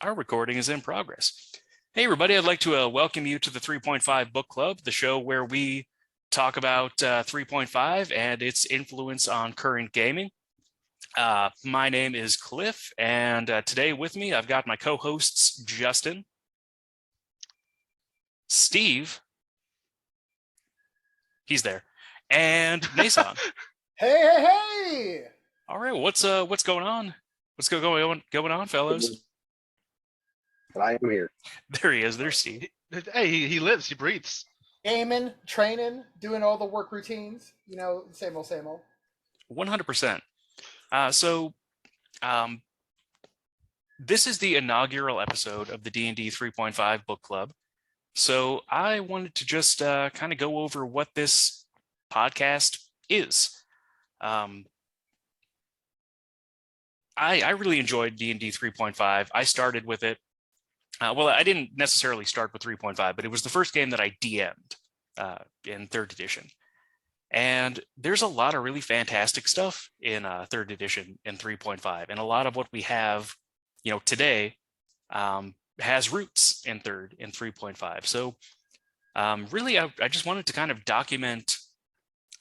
Our recording is in progress. Hey, everybody, I'd like to welcome you to the 3.5 Book Club, the show where we talk about 3.5 and its influence on current gaming. My name is Cliff, and today with me, I've got my co-hosts, Justin, Steve, he's there, and Nason. Hey! All right, what's going on? What's going on, fellows? But I am here. There he is. There's Steve. Hey, he lives. He breathes. Gaming, training, doing all the work routines. You know, same old, same old. 100%. This is the inaugural episode of the D&D 3.5 Book Club. So I wanted to just kind of go over what this podcast is. I really enjoyed D&D 3.5. I started with it. Well, I didn't necessarily start with 3.5, but it was the first game that I DM'd in 3rd edition. And there's a lot of really fantastic stuff in 3rd edition and 3.5. And a lot of what we have, today has roots in 3rd and 3.5. So really, I just wanted to kind of document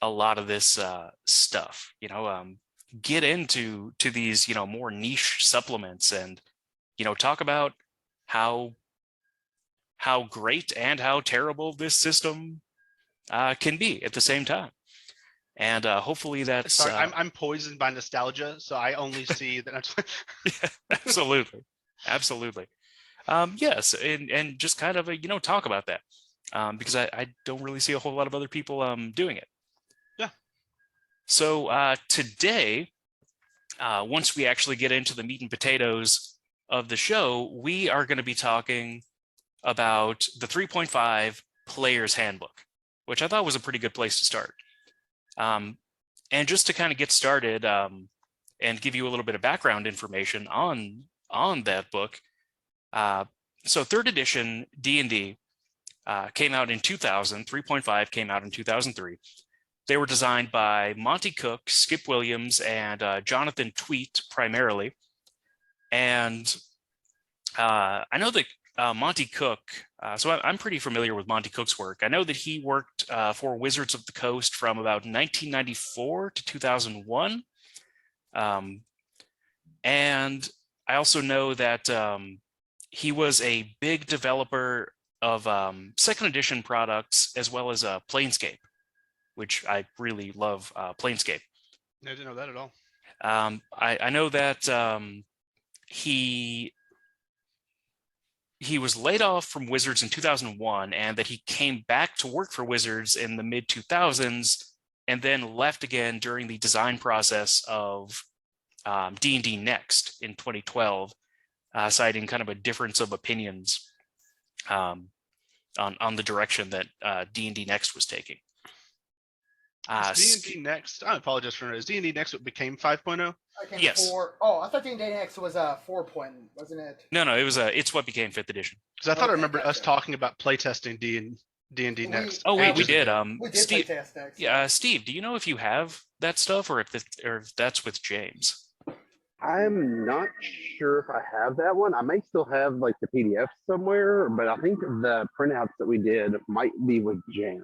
a lot of this stuff, get into these, more niche supplements and, talk about how great and how terrible this system can be at the same time. And hopefully that's... Sorry, I'm poisoned by nostalgia, so I only see that. Yeah, absolutely. Yes, and just kind of, talk about that because I don't really see a whole lot of other people doing it. Yeah. So today, once we actually get into the meat and potatoes of the show, we are going to be talking about the 3.5 Player's Handbook, which I thought was a pretty good place to start. And just to kind of get started and give you a little bit of background information on that book. So 3rd edition D&D came out in 2000. 3.5 came out in 2003. They were designed by Monty Cook, Skip Williams, and Jonathan Tweet primarily. And I know that Monty Cook, so I'm pretty familiar with Monty Cook's work. I know that he worked for Wizards of the Coast from about 1994 to 2001. And I also know that he was a big developer of 2nd edition products as well as Planescape, which I really love Planescape. I didn't know that at all. I know that he was laid off from Wizards in 2001 and that he came back to work for Wizards in the mid 2000s and then left again during the design process of D&D Next in 2012, citing kind of a difference of opinions on the direction that D&D Next was taking. D&D Next, I apologize for it. Is D&D Next what became 5.0? Yes. I thought D&D Next was 4, wasn't it? No, it's what became 5th edition. Because I thought I remember us talking about playtesting D&D Next. We did. We did Steve, playtest Next. Yeah, Steve, do you know if you have that stuff or if that's with James? I'm not sure if I have that one. I may still have like the PDF somewhere, but I think the printouts that we did might be with James.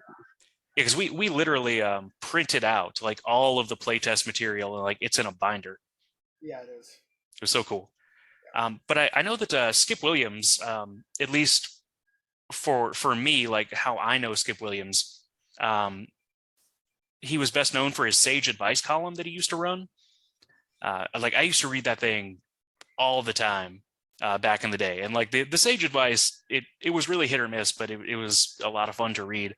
Yeah, because we literally printed out like all of the playtest material and like it's in a binder. Yeah, it is. It was so cool. But I know that Skip Williams, at least for me, like how I know Skip Williams, he was best known for his Sage Advice column that he used to run. Like I used to read that thing all the time back in the day. And like the Sage Advice, it was really hit or miss, but it was a lot of fun to read.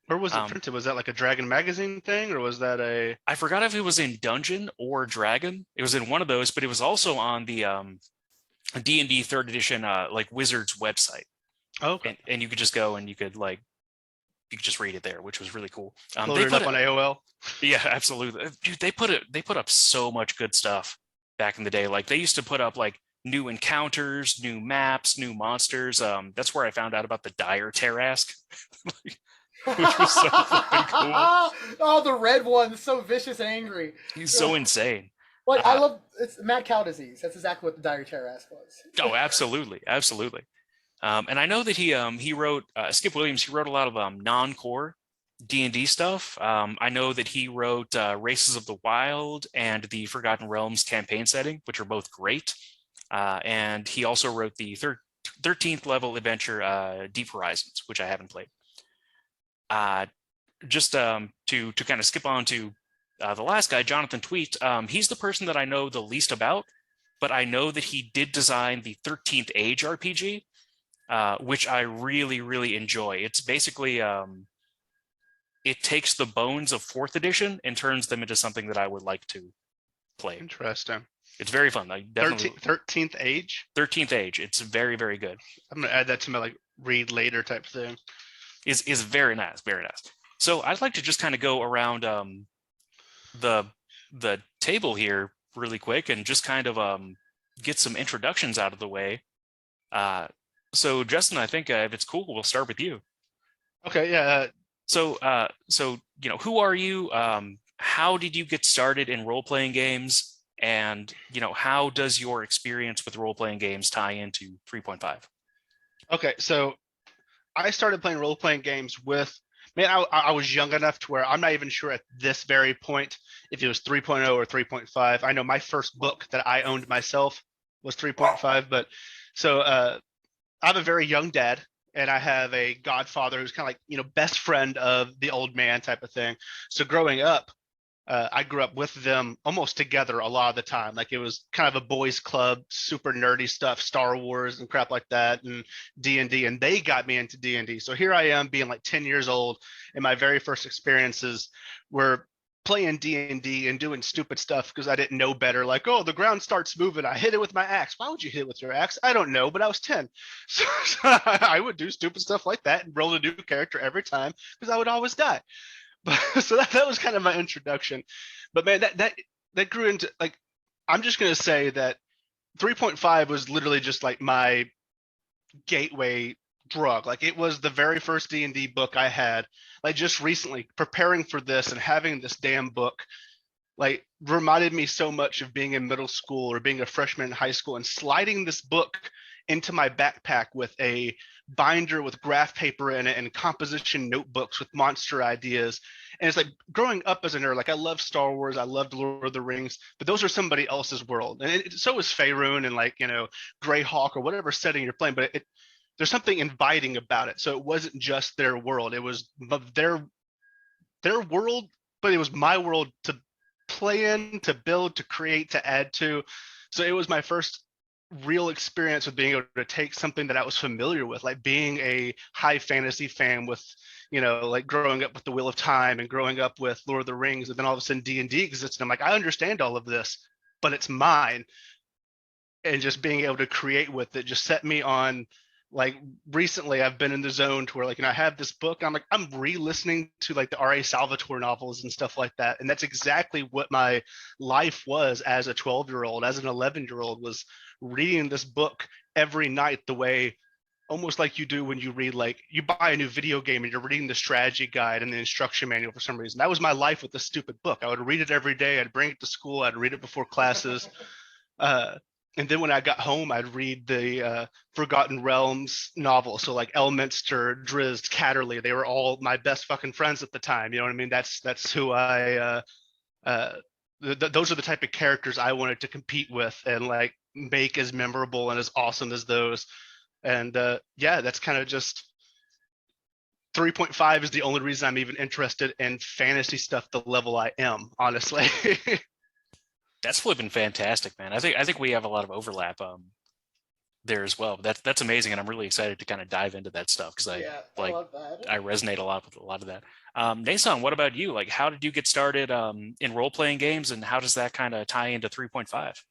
Where was it printed? Was that like a Dragon magazine thing, or was that a... I forgot if it was in Dungeon or Dragon. It was in one of those, but it was also on the D&D 3rd edition like Wizards website. Oh, okay. And you could just go and you could just read it there, which was really cool. Loaded it up on AOL. Yeah, absolutely. Dude, they put up so much good stuff back in the day. Like they used to put up like new encounters, new maps, new monsters. That's where I found out about the Dire Tarrasque. Which was so fucking cool. Oh, the red one, so vicious and angry. He's so insane. Like I love it's mad cow disease. That's exactly what the Dire Terror-esque was. Oh, absolutely, absolutely. And I know that he wrote Skip Williams. He wrote a lot of non-core D&D stuff. I know that he wrote Races of the Wild and the Forgotten Realms campaign setting, which are both great. And he also wrote the 13th level adventure Deep Horizons, which I haven't played. Just to kind of skip on to the last guy, Jonathan Tweet, he's the person that I know the least about, but I know that he did design the 13th Age RPG, which I really, really enjoy. It's basically, it takes the bones of 4th edition and turns them into something that I would like to play. Interesting. It's very fun. I definitely 13th Age? 13th Age. It's very, very good. I'm going to add that to my like read later type thing. Is very nice, very nice. So I'd like to just kind of go around the table here really quick and just kind of get some introductions out of the way. So Justin, I think if it's cool, we'll start with you. Okay, yeah. So who are you? How did you get started in role-playing games? And how does your experience with role-playing games tie into 3.5? Okay, so I started playing role-playing games with, I was young enough to where I'm not even sure at this very point if it was 3.0 or 3.5. I know my first book that I owned myself was 3.5, but so I have a very young dad, and I have a godfather who's kind of like, best friend of the old man type of thing. So growing up, I grew up with them almost together a lot of the time. Like it was kind of a boys club, super nerdy stuff, Star Wars and crap like that, and D&D, and they got me into D&D. So here I am being like 10 years old, and my very first experiences were playing D&D and doing stupid stuff because I didn't know better. Like, oh, the ground starts moving, I hit it with my axe. Why would you hit it with your axe? I don't know, but I was 10. So I would do stupid stuff like that and roll a new character every time because I would always die. But so that was kind of my introduction. But man, that grew into, like, I'm just gonna say that 3.5 was literally just like my gateway drug. Like it was the very first D&D book I had. Like just recently preparing for this and having this damn book like reminded me so much of being in middle school or being a freshman in high school and sliding this book into my backpack with a binder with graph paper in it and composition notebooks with monster ideas. And it's like growing up as a nerd, like I love Star Wars, I loved Lord of the Rings, but those are somebody else's world. And so is Faerun and like, Greyhawk or whatever setting you're playing, but there's something inviting about it. So it wasn't just their world, it was their world, but it was my world to play in, to build, to create, to add to. So it was my first real experience with being able to take something that I was familiar with, like being a high fantasy fan with, like growing up with the Wheel of Time and growing up with Lord of the Rings, and then all of a sudden D&D exists, and I'm like, I understand all of this, but it's mine. And just being able to create with it just set me on, like recently I've been in the zone to where like, I have this book, I'm re-listening to like the R.A. Salvatore novels and stuff like that. And that's exactly what my life was as a 12-year-old, as an 11-year-old, was reading this book every night, the way almost like you do when you read, like you buy a new video game and you're reading the strategy guide and the instruction manual for some reason. That was my life with this stupid book. I would read it every day. I'd bring it to school. I'd read it before classes. And then when I got home, I'd read the Forgotten Realms novel. So like Elminster, Drizzt, Catterley, they were all my best fucking friends at the time. You know what I mean? That's who I, those are the type of characters I wanted to compete with and like make as memorable and as awesome as those. And yeah, that's kind of just 3.5 is the only reason I'm even interested in fantasy stuff the level I am, honestly. That's flipping fantastic, man. I think we have a lot of overlap there as well. But that's amazing, and I'm really excited to kind of dive into that stuff because I love that. I resonate a lot with a lot of that. Nason, what about you? Like, how did you get started in role playing games, and how does that kind of tie into 3.5?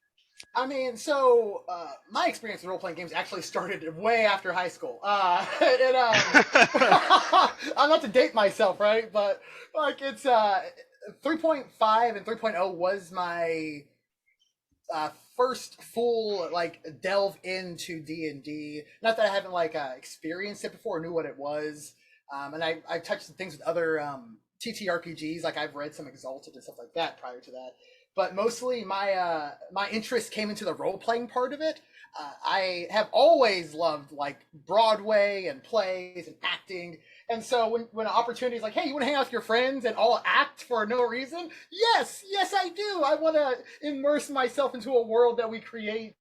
I mean, so my experience with role-playing games actually started way after high school. I'm not to date myself, right? But like it's 3.5 and 3.0 was my first full like delve into D&D. Not that I haven't like experienced it before or knew what it was. And I touched things with other TTRPGs, like I've read some Exalted and stuff like that prior to that. but mostly my interest came into the role playing part of it. I have always loved like Broadway and plays and acting. And so when an opportunity is like, hey, you want to hang out with your friends and all act for no reason? Yes, I do. I want to immerse myself into a world that we create.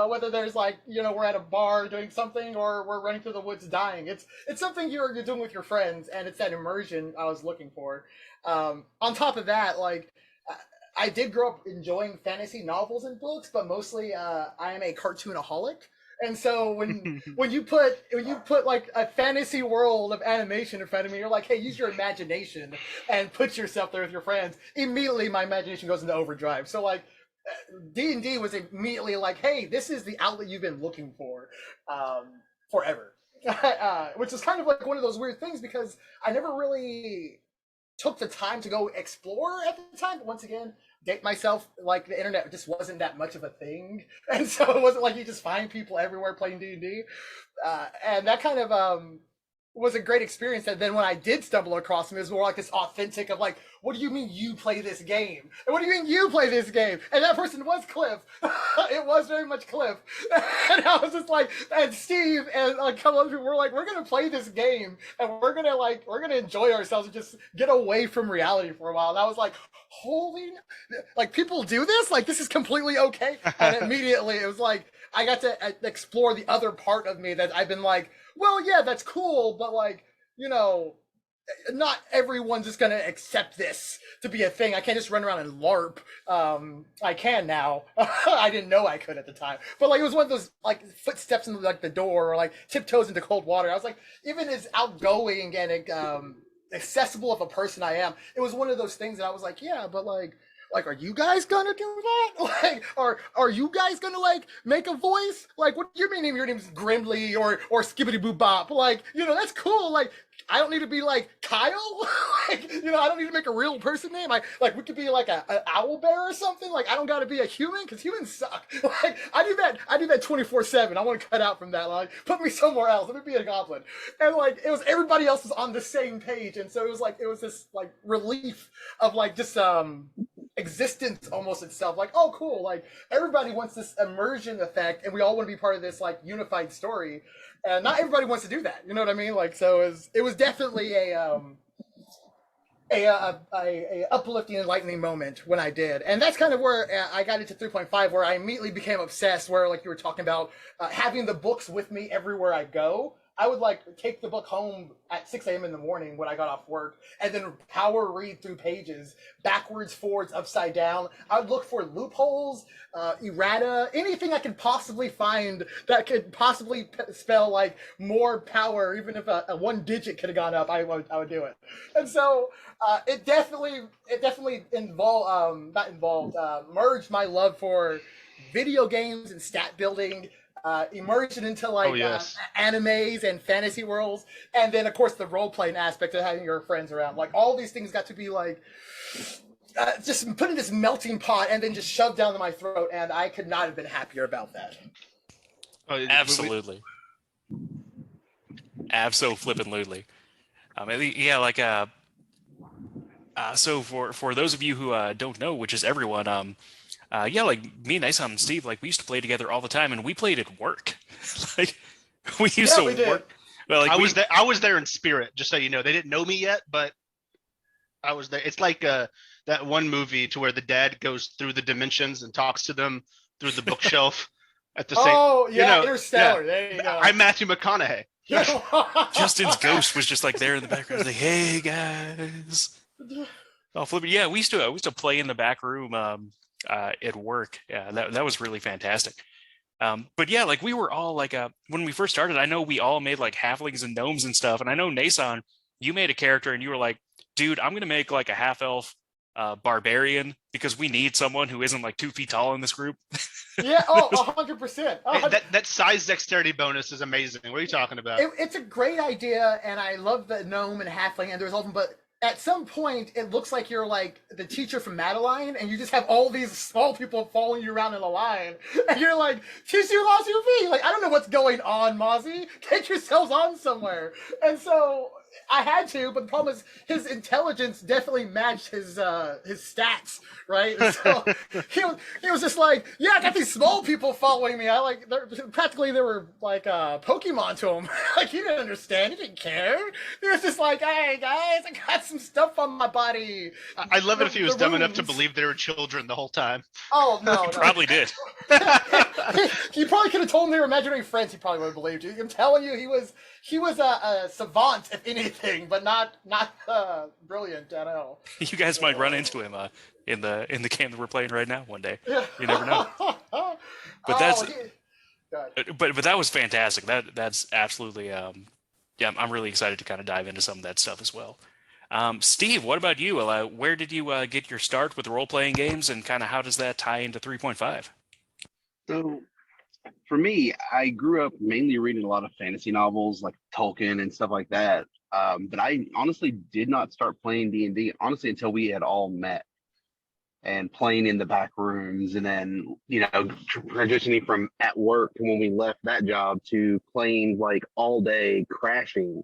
Whether there's like, we're at a bar doing something or we're running through the woods dying. It's something you're doing with your friends, and it's that immersion I was looking for. On top of that, like, I did grow up enjoying fantasy novels and books, but mostly I am a cartoonaholic. And so when you put like a fantasy world of animation in front of me, you're like, hey, use your imagination and put yourself there with your friends. Immediately, my imagination goes into overdrive. So like, D&D was immediately like, hey, this is the outlet you've been looking for forever. Which is kind of like one of those weird things because I never really took the time to go explore at the time. But once again, date myself, like the internet just wasn't that much of a thing. And so it wasn't like you just find people everywhere playing D&D. And that kind of was a great experience. And then when I did stumble across him, it was more like this authentic of like, what do you mean you play this game? And what do you mean you play this game? And that person was Cliff. It was very much Cliff. And I was just like, and Steve and a couple other people were like, we're gonna play this game and we're gonna enjoy ourselves and just get away from reality for a while. And I was like, holy, like people do this? Like this is completely okay. And immediately it was like I got to explore the other part of me that I've been like, well, yeah, that's cool, but like, not everyone's just gonna accept this to be a thing. I can't just run around and LARP. I can now. I didn't know I could at the time. But like it was one of those like footsteps in like the door or like tiptoes into cold water. I was like, even as outgoing and accessible of a person I am, it was one of those things that I was like, yeah, but like, are you guys gonna do that? Like, are you guys gonna like make a voice? Like, what do you mean your name's Grimly or Skibbity Boo Bop? Like, that's cool. Like, I don't need to be like Kyle. Like, I don't need to make a real person name. We could be like an owl bear or something. Like, I don't got to be a human because humans suck. Like, I do that 24/7. I want to cut out from that. Like, put me somewhere else. Let me be a goblin. And like, it was everybody else was on the same page, and so it was this like relief of like just existence almost itself. Like, oh, cool. Like, everybody wants this immersion effect, and we all want to be part of this like unified story. And not everybody wants to do that. You know what I mean? Like, so it was definitely a uplifting, enlightening moment when I did. And that's kind of where I got into 3.5, where I immediately became obsessed, where like you were talking about having the books with me everywhere I go. I would like take the book home at 6 a.m. in the morning when I got off work and then power read through pages backwards, forwards, upside down. I would look for loopholes, errata, anything I could possibly find that could possibly spell like more power. Even if a one digit could have gone up, I would do it. And so it definitely merged my love for video games and stat building. Immersion into like animes and fantasy worlds, and then of course the role-playing aspect of having your friends around. Like all these things got to be like just put in this melting pot and then just shoved down my throat, and I could not have been happier about that. Oh, absolutely. Abso-flippin'-lutely. Yeah, like so for those of you who don't know, which is everyone, yeah, like me and Isom and Steve, like we used to play together all the time, and we played at work. Like we used to work. Well, like I was there in spirit, just so you know. They didn't know me yet, but I was there. It's like that one movie to where the dad goes through the dimensions and talks to them through the bookshelf at the same. Oh yeah, Interstellar. Yeah. There you go. I'm Matthew McConaughey. Justin's ghost was just like there in the background, like, "Hey guys." Oh, flipping! Yeah, we used to play in the back room. At work. Yeah, that was really fantastic. But yeah, like we were all like when we first started, I know we all made like halflings and gnomes and stuff. And I know Nason, you made a character and you were like, dude, I'm gonna make like a half elf barbarian because we need someone who isn't like 2 feet tall in this group. Yeah, 100%. That size dexterity bonus is amazing. What are you talking about? It's a great idea, and I love the gnome and halfling, and there's all of them, but at some point, it looks like you're like the teacher from Madeline, and you just have all these small people following you around in a line, and you're like, Tishu Lasu V! Like, I don't know what's going on, Mozzie. Get yourselves on somewhere. And so I had to, but the problem is his intelligence definitely matched his stats, right? And so he was just like, yeah, I got these small people following me. I like practically they were like Pokemon to him. Like he didn't understand, he didn't care. He was just like, hey guys, I got some stuff on my body. I love it if he was dumb enough to wounds. believe they were children the whole time. Oh no, no. Probably did. He probably could have told them they were imaginary friends. He probably would have believed you. I'm telling you, he was a savant, if anything, but not brilliant at all. You guys might run into him in the game that we're playing right now one day. You never know. But that's but that was fantastic. That's absolutely yeah. I'm really excited to kind of dive into some of that stuff as well. Steve, what about you? Where did you get your start with role playing games, and kind of how does that tie into 3.5? So for me, I grew up mainly reading a lot of fantasy novels like Tolkien and stuff like that. But I honestly did not start playing D&D honestly until we had all met and playing in the back rooms, and then transitioning from at work when we left that job to playing like all day, crashing,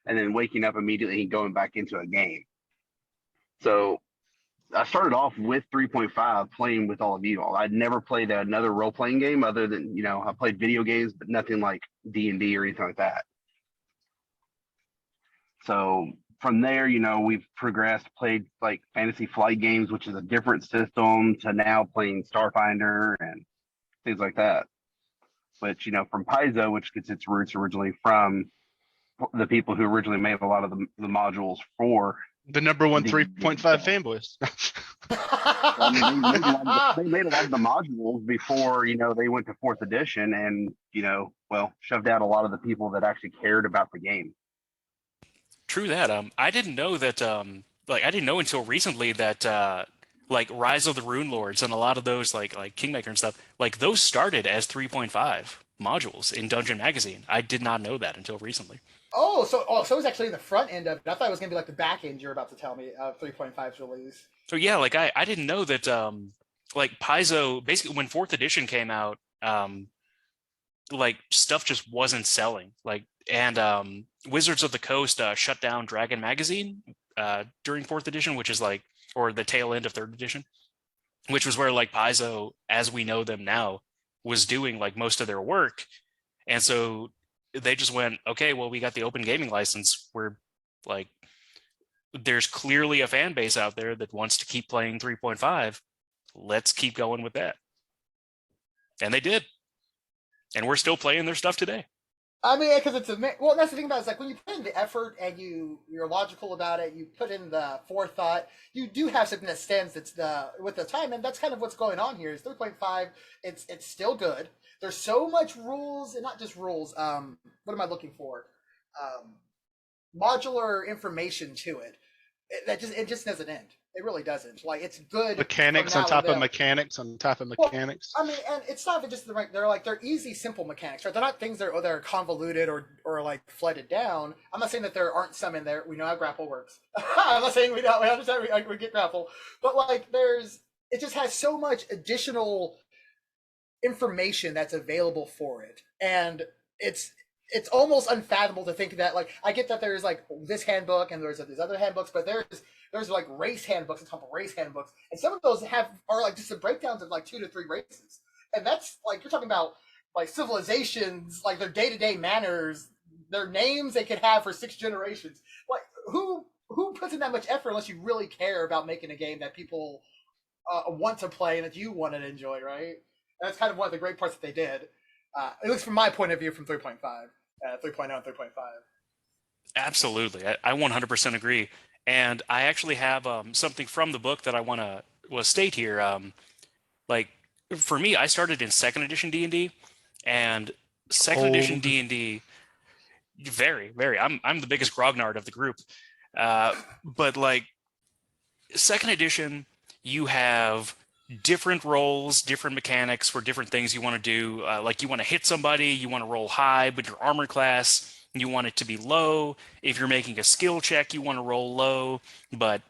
and then waking up immediately and going back into a game. So I started off with 3.5 playing with all of you all. I'd never played another role-playing game other than, I played video games, but nothing like D&D or anything like that. So from there, we've progressed, played like Fantasy Flight games, which is a different system, to now playing Starfinder and things like that. Which, from Paizo, which gets its roots originally from the people who originally made a lot of the modules for The number one 3.5 fanboys. They made a lot of the modules before, they went to 4th edition and, shoved out a lot of the people that actually cared about the game. True that. I didn't know that. I didn't know until recently that like Rise of the Rune Lords and a lot of those like Kingmaker and stuff, like those started as 3.5 modules in Dungeon Magazine. I did not know that until recently. So it was actually the front end of it. I thought it was gonna be like the back end you're about to tell me of 3.5's release. So yeah, like I didn't know that like Paizo, basically when 4th edition came out, like stuff just wasn't selling. Like and Wizards of the Coast shut down Dragon Magazine during 4th edition, which is like, or the tail end of 3rd edition, which was where like Paizo, as we know them now, was doing like most of their work. And so they just went, okay, well, we got the open gaming license. We're like, there's clearly a fan base out there that wants to keep playing 3.5. Let's keep going with that. And they did. And we're still playing their stuff today. I mean, because that's the thing about it, is like when you put in the effort and you're logical about it, you put in the forethought, you do have something that stands with the time, and that's kind of what's going on here. Is 3.5, it's still good. There's so much rules, and not just rules. What am I looking for? Modular information to it. It just doesn't end. It really doesn't. Like, it's good. Mechanics on top of mechanics on top of mechanics. Well, I mean, and it's not even just they're easy, simple mechanics, right? They're not things that are convoluted or like flooded down. I'm not saying that there aren't some in there. We know how grapple works. I'm not saying we understand we get grapple, but like it just has so much additional information that's available for it, and it's almost unfathomable to think that, like, I get that there's like this handbook and there's these other handbooks, but there's like race handbooks and top of race handbooks, and some of those are like just the breakdowns of like 2 to 3 races, and that's like, you're talking about like civilizations, like their day-to-day manners, their names they could have for 6 generations. Like, who puts in that much effort unless you really care about making a game that people want to play and that you want to enjoy, right? And that's kind of one of the great parts that they did. At least from my point of view, from 3.5, 3.0 and 3.5. Absolutely. I 100% agree. And I actually have something from the book that I want to state here. Like, for me, I started in 2nd edition D&D, and 2nd edition D&D, very, very, I'm the biggest grognard of the group. But like 2nd edition, you have different roles, different mechanics for different things you want to do. Like, you want to hit somebody, you want to roll high, but your armor class, you want it to be low. If you're making a skill check, you want to roll low. But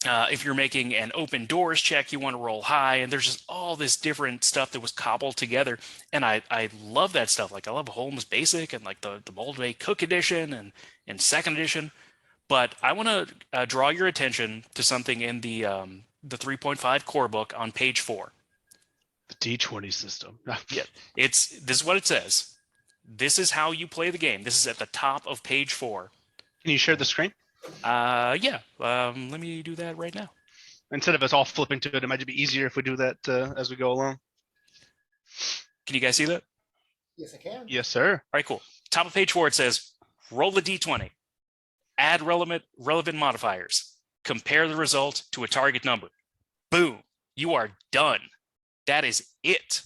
If you're making an open doors check, you want to roll high, and there's just all this different stuff that was cobbled together. And I love that stuff. Like I love Holmes Basic and like the Baldwin Cook edition and second edition. But I want to draw your attention to something in the 3.5 core book on page 4. The D20 system. Yeah, this is what it says. This is how you play the game. This is at the top of page 4. Can you share the screen? Yeah. Let me do that right now. Instead of us all flipping to it, it might be easier if we do that as we go along. Can you guys see that? Yes, I can. Yes, sir. All right, cool. Top of page 4, it says, roll a d20. Add relevant modifiers. Compare the result to a target number. Boom. You are done. That is it.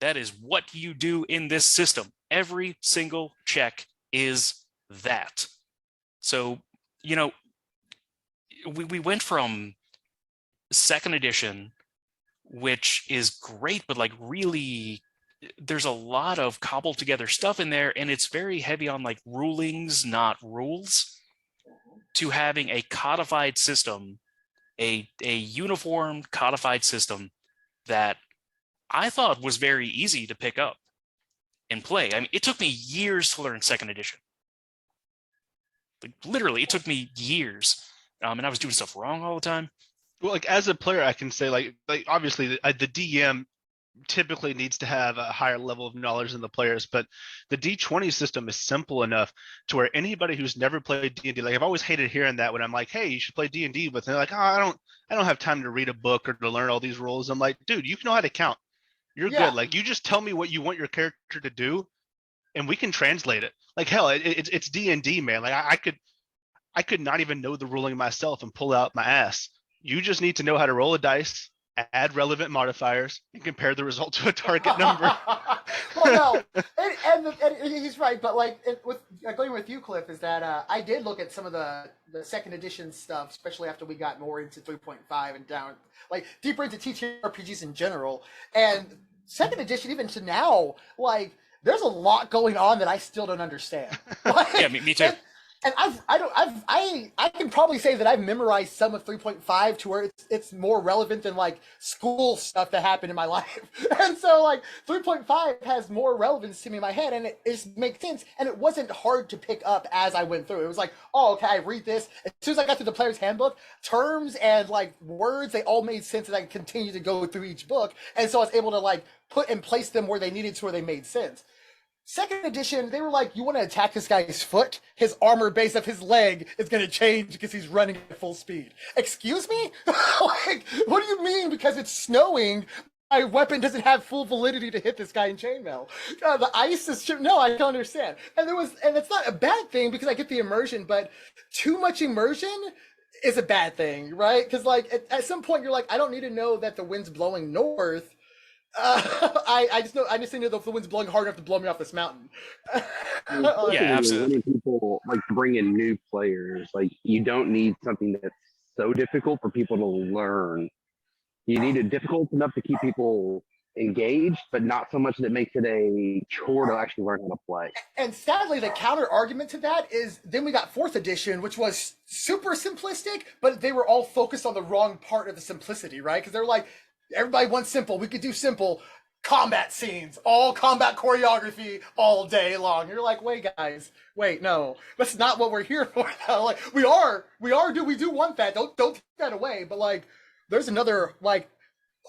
That is what you do in this system. Every single check is that. So, you know, we went from second edition, which is great, but like really, there's a lot of cobbled together stuff in there, and it's very heavy on like rulings, not rules, to having a codified system, a uniform codified system that I thought was very easy to pick up and play. I mean, it took me years to learn second edition. Like literally, it took me years, and I was doing stuff wrong all the time. Well, like as a player, I can say like obviously the DM typically needs to have a higher level of knowledge than the players, but the D20 system is simple enough to where anybody who's never played D&D, like I've always hated hearing that when I'm like, hey, you should play D&D, but they're like, oh, I don't have time to read a book or to learn all these rules. I'm like, dude, you know how to count. You're good. Like you just tell me what you want your character to do, and we can translate it. Like hell, it's D&D, man. Like I could not even know the ruling myself and pull out my ass. You just need to know how to roll a dice, add relevant modifiers, and compare the result to a target number. Well, no, and he's right. But like with going with you, Cliff, is that I did look at some of the second edition stuff, especially after we got more into 3.5 and down, like deeper into TTRPGs in general. And second edition, even to now, like there's a lot going on that I still don't understand. Like, Yeah, me too. And I can probably say that I've memorized some of 3.5 to where it's more relevant than like school stuff that happened in my life. And so like 3.5 has more relevance to me in my head, and it just makes sense. And it wasn't hard to pick up as I went through. It was like, oh, okay, I read this. As soon as I got to the player's handbook, terms and like words, they all made sense, and I continued to go through each book. And so I was able to like put and place them where they needed to, where they made sense. Second edition, they were like, you want to attack this guy's foot? His armor base of his leg is going to change because he's running at full speed. Excuse me? Like, what do you mean? Because it's snowing, my weapon doesn't have full validity to hit this guy in chainmail. The ice is... No, I don't understand. And it's not a bad thing because I get the immersion, but too much immersion is a bad thing, right? Because like at some point you're like, I don't need to know that the wind's blowing north. I just know that the wind's blowing hard enough to blow me off this mountain. Yeah, absolutely. When people like bring in new players, like you don't need something that's so difficult for people to learn. You need it difficult enough to keep people engaged, but not so much that it makes it a chore to actually learn how to play. And sadly, the counter argument to that is then we got 4th edition, which was super simplistic, but they were all focused on the wrong part of the simplicity, right? Because they're like, everybody wants simple. We could do simple combat scenes, all combat choreography all day long. You're like, wait, guys, wait, no, that's not what we're here for. Though. Like, we do want that. Don't take that away. But like, there's another like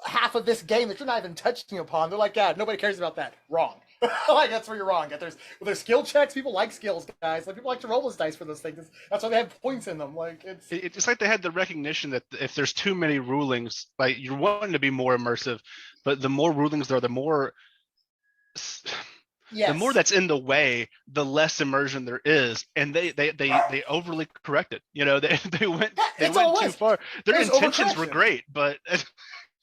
half of this game that you're not even touching upon. They're like, yeah, nobody cares about that. Wrong. Like that's where you're wrong. There's skill checks. People like skills, guys. Like people like to roll those dice for those things. That's why they have points in them. Like it's like they had the recognition that if there's too many rulings, like you're wanting to be more immersive, but the more rulings there are, the more that's in the way, the less immersion there is, and they overly corrected. You know, they went too far. Their intentions were great, but.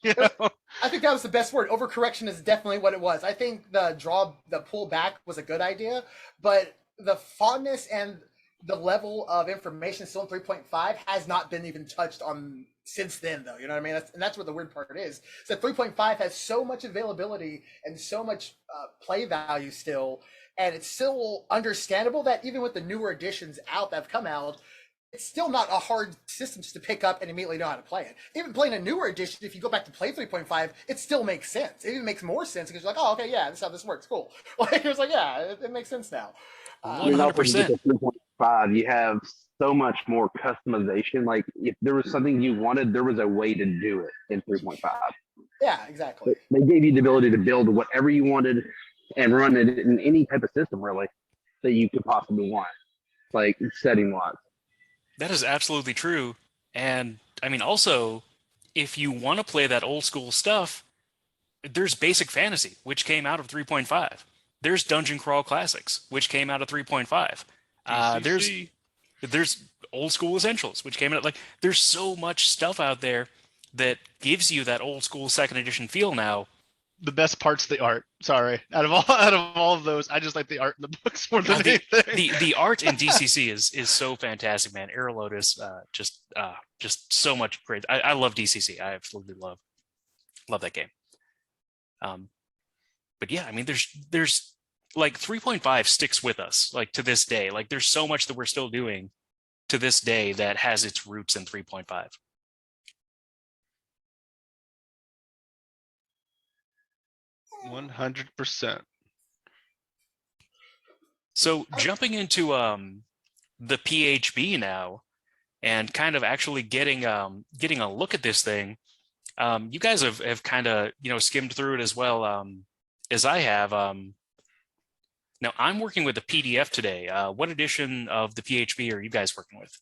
You know? I think that was the best word. Overcorrection is definitely what it was. I think the pull back was a good idea, but the fondness and the level of information still in 3.5 has not been even touched on since then, though. You know what I mean? That's what the weird part is. So 3.5 has so much availability and so much play value still, and it's still understandable that even with the newer editions out that have come out, it's still not a hard system to pick up and immediately know how to play it. Even playing a newer edition, if you go back to play 3.5, it still makes sense. It even makes more sense because you're like, oh, okay, yeah, this is how this works. Cool. Like, it's like, yeah, it makes sense now. I mean, also, with 100%. the 3.5, you have so much more customization. Like, if there was something you wanted, there was a way to do it in 3.5. Yeah, exactly. They gave you the ability to build whatever you wanted and run it in any type of system, really, that you could possibly want, like setting wise. That is absolutely true. And I mean, also, if you want to play that old school stuff, there's Basic Fantasy, which came out of 3.5. There's Dungeon Crawl Classics, which came out of 3.5. There's Old School Essentials, which came out like there's so much stuff out there that gives you that old school second edition feel now. The best part's the art. Sorry, out of all of those, I just like the art in the books more than anything. The art in DCC is so fantastic, man. Air Lotus, just so much great. I love DCC. I absolutely love that game. But yeah, I mean, there's like 3.5 sticks with us like to this day. Like there's so much that we're still doing to this day that has its roots in 3.5. %. So jumping into the PHB now and kind of actually getting a look at this thing, you guys have kind of skimmed through it as well as I have. Now I'm working with a PDF today. What edition of the PHB are you guys working with?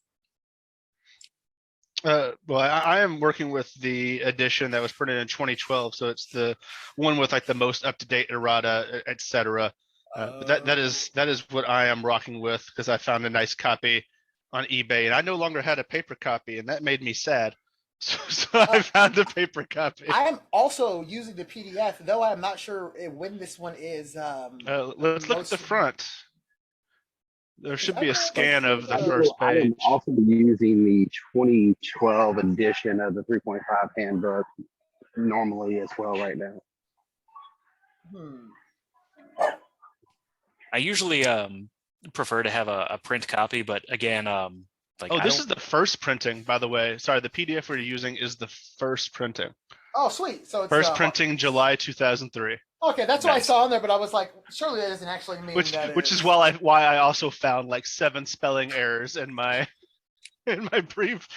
Well, I am working with the edition that was printed in 2012, so it's the one with like the most up-to-date errata, etc. But that is what I am rocking with because I found a nice copy on eBay, and I no longer had a paper copy, and that made me sad. So I found a paper copy. I am also using the PDF, though I'm not sure when this one is. Let's look at the front. There should be a scan of the I first am page. also using the 2012 edition of the 3.5 handbook normally as well right now. I usually prefer to have a print copy, but again, like This is the first printing, by the way. Sorry, the PDF we're using is the first printing. Oh, sweet! So it's First printing July 2003. Okay, that's what I saw on there, but I was like, surely that doesn't actually mean that. Which is why I also found like 7 spelling errors in my brief.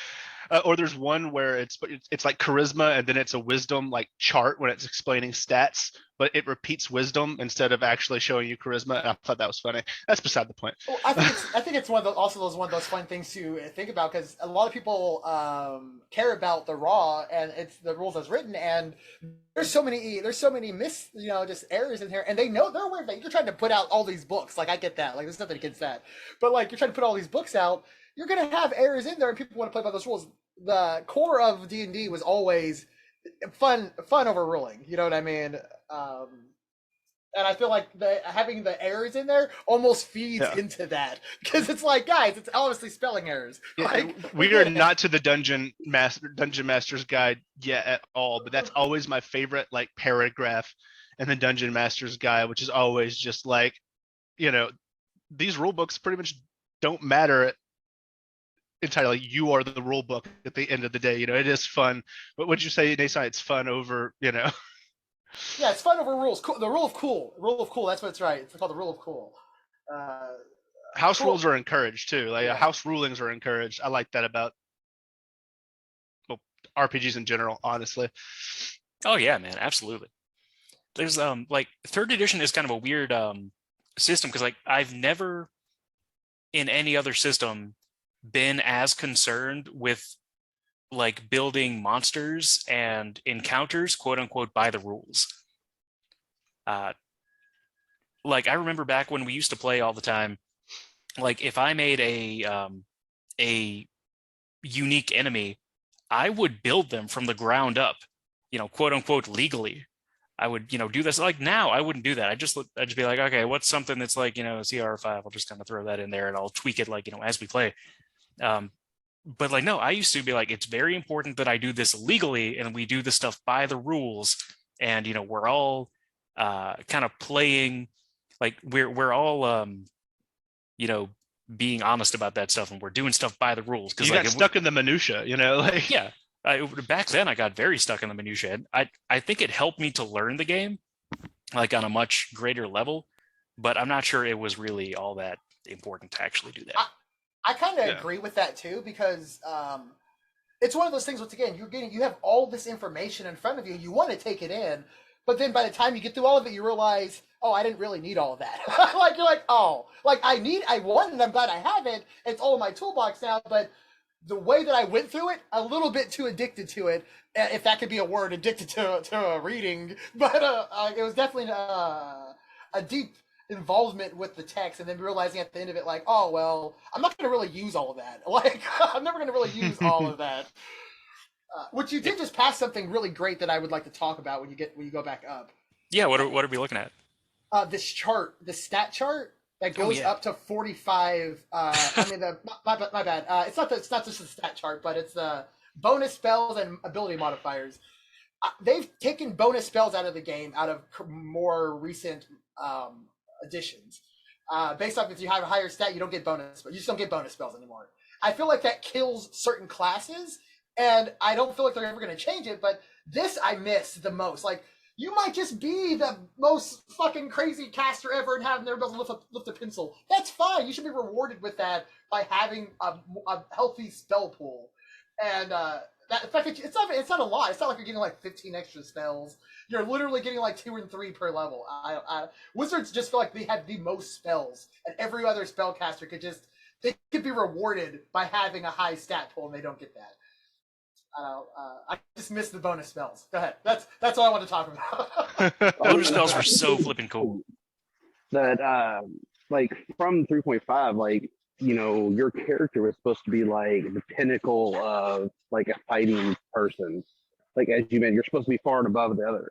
Or there's one where it's like charisma and then it's a wisdom like chart when it's explaining stats, but it repeats wisdom instead of actually showing you charisma. And I thought that was funny. That's beside the point. Well, I think it's one of those fun things to think about because a lot of people care about the raw and it's the rules as written, and there's so many just errors in here, and they're aware that you're trying to put out all these books. Like I get that, like there's nothing against that, but like you're trying to put all these books out, you're gonna have errors in there, and people want to play by those rules. The core of D&D was always fun overruling. You know what I mean? And I feel like having the errors in there almost feeds into that because it's like, guys, it's obviously spelling errors. Yeah, like, we are not to the Dungeon Master's Guide yet at all, but that's always my favorite like paragraph in the Dungeon Master's Guide, which is always just like, these rule books pretty much don't matter entirely. You are the rule book at the end of the day. It is fun. But would you say, Nathan, it's fun over, Yeah, it's fun over rules. Cool. The rule of cool. Rule of cool. That's what it's right. It's called the rule of cool. House rules are encouraged too. Like house rulings are encouraged. I like that about RPGs in general, honestly. Oh yeah, man, absolutely. There's like 3rd edition is kind of a weird system because like I've never in any other system been as concerned with like building monsters and encounters, quote unquote, by the rules. Like I remember back when we used to play all the time, like if I made a unique enemy, I would build them from the ground up, quote unquote, legally. I would, do this. Like now I wouldn't do that. I'd just be like, okay, what's something that's like, CR5, I'll just kind of throw that in there and I'll tweak it like, as we play. But like, no, I used to be like, it's very important that I do this legally and we do this stuff by the rules. And, we're all kind of playing, like we're all, being honest about that stuff, and we're doing stuff by the rules. Because You like got stuck in the minutia, like yeah, back then I got very stuck in the minutia. And I think it helped me to learn the game like on a much greater level, but I'm not sure it was really all that important to actually do that. I kind of Yeah. agree with that too, because it's one of those things. Once again, you have all this information in front of you. You want to take it in, but then by the time you get through all of it, you realize, oh, I didn't really need all of that. Like you're like, oh, like I want it. I'm glad I have it. It's all in my toolbox now. But the way that I went through it, a little bit too addicted to it, if that could be a word, addicted to a reading. But it was definitely a deep involvement with the text, and then realizing at the end of it, like, oh well, I'm not going to really use all of that. Like, I'm never going to really use all of that. Which you did just pass something really great that I would like to talk about when you go back up. Yeah, what are we looking at? This chart, the stat chart that goes yeah. up to 45. I mean, my bad. It's not just the stat chart, but it's the bonus spells and ability modifiers. They've taken bonus spells out of the game out of more recent additions. Based off if you have a higher stat, you don't get bonus, but you just don't get bonus spells anymore. I feel like that kills certain classes, and I don't feel like they're ever going to change it. But this I miss the most. Like, you might just be the most fucking crazy caster ever and have never been able to lift a pencil. That's fine. You should be rewarded with that by having a healthy spell pool. And that, in fact, it's not a lot. It's not like you're getting like 15 extra spells. You're literally getting like 2 and 3 per level. Wizards just feel like they have the most spells, and every other spellcaster could be rewarded by having a high stat pool, and they don't get that. I just missed the bonus spells. Go ahead. That's all I want to talk about. Bonus spells were so flipping cool. That like from 3.5, like, your character was supposed to be like the pinnacle of like a fighting person. Like, as you mentioned, you're supposed to be far and above the others.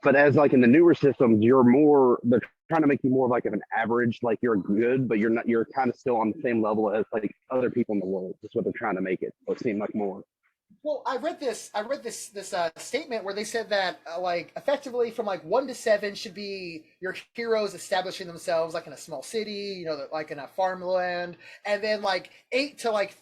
But as like in the newer systems, they're trying to make you more like of an average, like you're good, but you're kind of still on the same level as like other people in the world. That's what they're trying to make it. So it seem like more. Well, I read this statement where they said that like effectively from like 1 to 7 should be your heroes establishing themselves like in a small city, like in a farmland, and then like 8 to like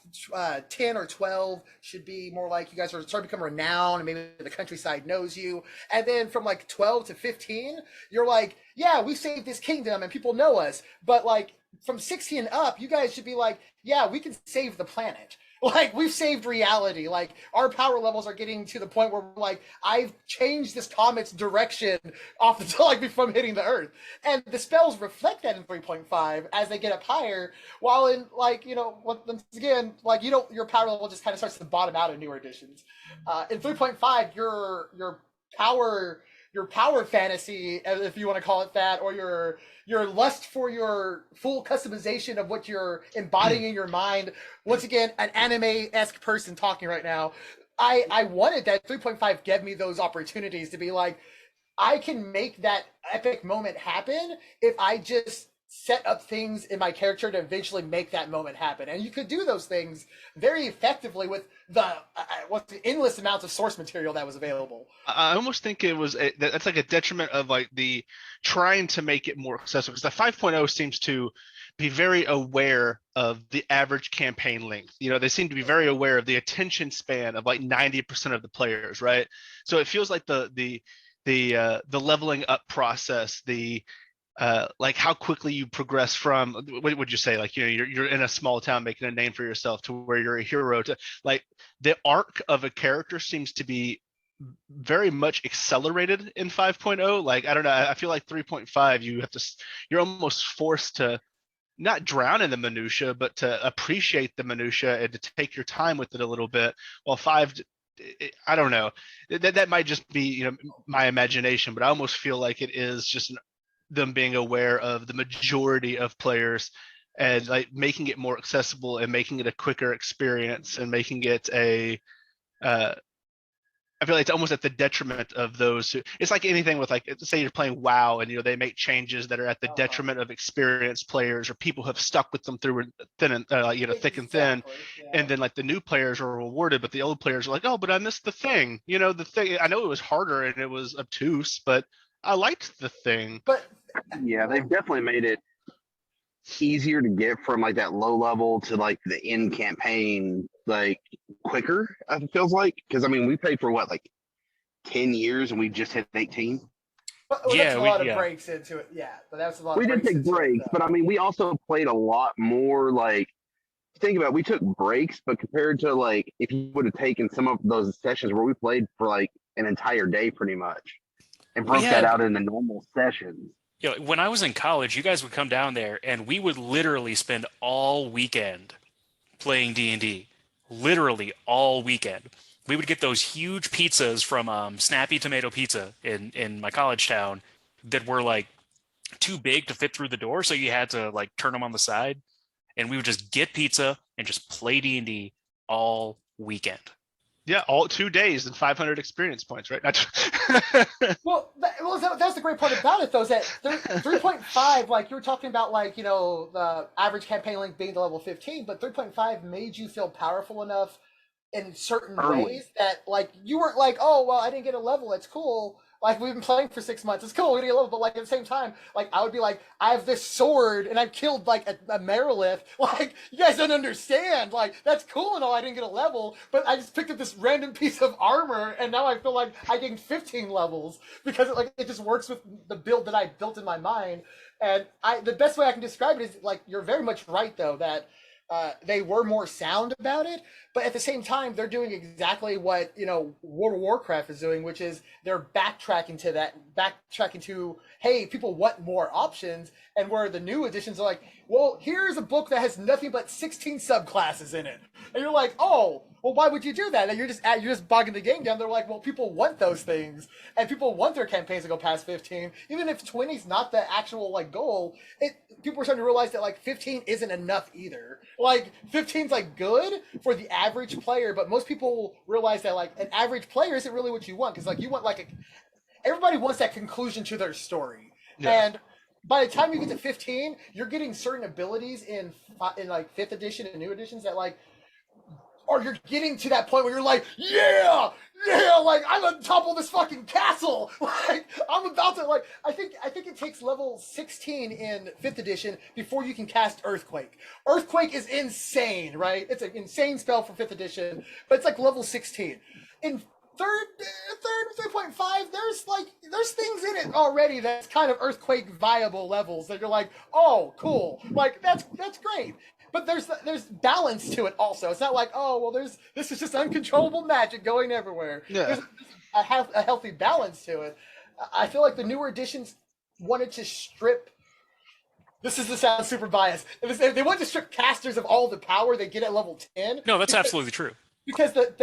10 or 12 should be more like you guys are starting to become renowned and maybe the countryside knows you, and then from like 12 to 15 you're like, yeah, we saved this kingdom and people know us, but like from 16 up you guys should be like, yeah, we can save the planet. Like, we've saved reality. Like, our power levels are getting to the point where, like, I've changed this comet's direction off the like from hitting the Earth. And the spells reflect that in 3.5 as they get up higher. While in, like, once again, like, your power level just kind of starts to bottom out in newer editions. In 3.5, your power fantasy, if you want to call it that, or your lust for your full customization of what you're embodying in your mind. Once again, an anime-esque person talking right now. I wanted that 3.5 gave me those opportunities to be like, I can make that epic moment happen if I just set up things in my character to eventually make that moment happen. And you could do those things very effectively with the endless amounts of source material that was available. I almost think that's like a detriment of like the trying to make it more accessible, because the 5.0 seems to be very aware of the average campaign length. They seem to be very aware of the attention span of like 90% of the players, right? So it feels like the leveling up process, like how quickly you progress from, what would you say, like, you're in a small town making a name for yourself to where you're a hero, to like the arc of a character seems to be very much accelerated in 5.0. Like, I don't know, I feel like 3.5 you're almost forced to not drown in the minutia, but to appreciate the minutia and to take your time with it a little bit, while 5, I don't know, that might just be my imagination, but I almost feel like it is just them being aware of the majority of players and like making it more accessible and making it a quicker experience and making it I feel like it's almost at the detriment of those who, it's like anything with, like, say you're playing WoW and they make changes that are at the detriment of experienced players or people who have stuck with them through thin and thick and thin, and then like the new players are rewarded, but the old players are like, oh, but I missed the thing. The thing, I know it was harder and it was obtuse, but I liked the thing. But yeah, they've definitely made it easier to get from like that low level to like the end campaign like quicker. It feels like, because I mean we played for what, like 10 years and we just hit 18. But that's Yeah, a lot of breaks into it. Yeah, but that's a lot We of did breaks take into breaks, it. but I mean we also played a lot more. Like, think about it, we took breaks, but compared to like if you would have taken some of those sessions where we played for like an entire day pretty much and we broke that had out into normal sessions. when I was in college, you guys would come down there and we would literally spend all weekend playing D&D, literally all weekend. We would get those huge pizzas from Snappy Tomato Pizza in my college town that were like too big to fit through the door, so you had to like turn them on the side. And we would just get pizza and just play D&D all weekend. Yeah, all 2 days and 500 experience points, right? Well, that's the great part about it, though, is that 3.5, like you were talking about, like, the average campaign length being to level 15, but 3.5 made you feel powerful enough in certain ways that, like, you weren't like, oh, well, I didn't get a level, it's cool. Like, we've been playing for 6 months, it's cool, we didn't get a level, but, like, at the same time, like, I would be like, I have this sword, and I've killed, like, a Merilith. Like, you guys don't understand. Like, that's cool and all, I didn't get a level, but I just picked up this random piece of armor, and now I feel like I gained 15 levels, because, it just works with the build that I built in my mind. And the best way I can describe it is, like, you're very much right, though, that they were more sound about it, but at the same time, they're doing exactly what World of Warcraft is doing, which is they're backtracking to, hey, people want more options, and where the new editions are like, well, here's a book that has nothing but 16 subclasses in it, and you're like, oh, well, why would you do that? And you're just bogging the game down. They're like, well, people want those things, and people want their campaigns to go past 15, even if 20 is not the actual like goal. People are starting to realize that like 15 isn't enough either. Like 15's like good for the average player, but most people realize that like an average player isn't really what you want, because like you want everybody wants that conclusion to their story. Yeah. And by the time you get to 15, you're getting certain abilities in like 5th edition and new editions that like, or you're getting to that point where you're like, yeah, like I'm on top of this fucking castle. Like I'm about to I think it takes level 16 in 5th edition before you can cast Earthquake. Earthquake is insane, right? It's an insane spell for 5th edition, but it's like level 16. In third 3.5, there's things in it already that's kind of Earthquake viable levels that you're like, oh, cool. Like that's great. But there's balance to it also. It's not like, oh, well, this is just uncontrollable magic going everywhere. Yeah. There's a healthy balance to it. I feel like the newer editions wanted to strip. This sounds super biased. They wanted to strip casters of all the power they get at level 10. No, that's absolutely true. Because the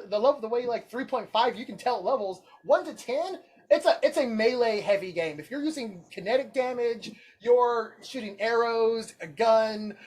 level, the way like 3.5, you can tell levels 1 to 10. It's a melee heavy game. If you're using kinetic damage, you're shooting arrows, a gun,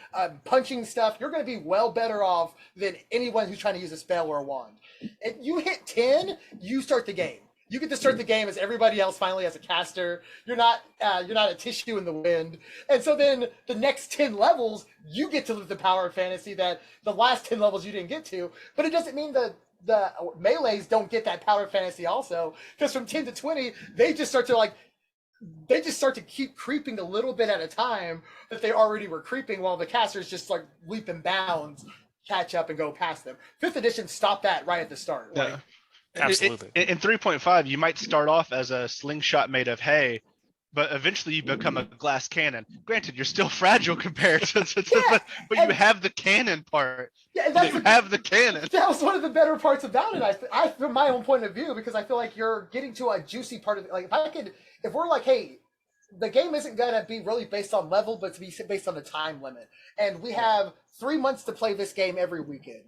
punching stuff, you're going to be well better off than anyone who's trying to use a spell or a wand. If you hit 10, you start the game. You get to start the game as everybody else finally as a caster. You're not a tissue in the wind. And so then the next 10 levels, you get to live the power of fantasy that the last 10 levels you didn't get to. But it doesn't mean that the melees don't get that power of fantasy also, because from 10 to 20 they just start to keep creeping a little bit at a time that they already were creeping, while the casters just like leap and bounds, catch up and go past them. 5th edition stopped that right at the start. Yeah. Absolutely. In 3.5, you might start off as a slingshot made of hay, but eventually you become a glass cannon. Granted, you're still fragile compared to but you have the cannon part. Yeah, you have the cannon. That was one of the better parts about it. I from my own point of view, because I feel like you're getting to a juicy part of it. Like if we're like, hey, the game isn't gonna be really based on level, but to be based on the time limit, and we have 3 months to play this game every weekend.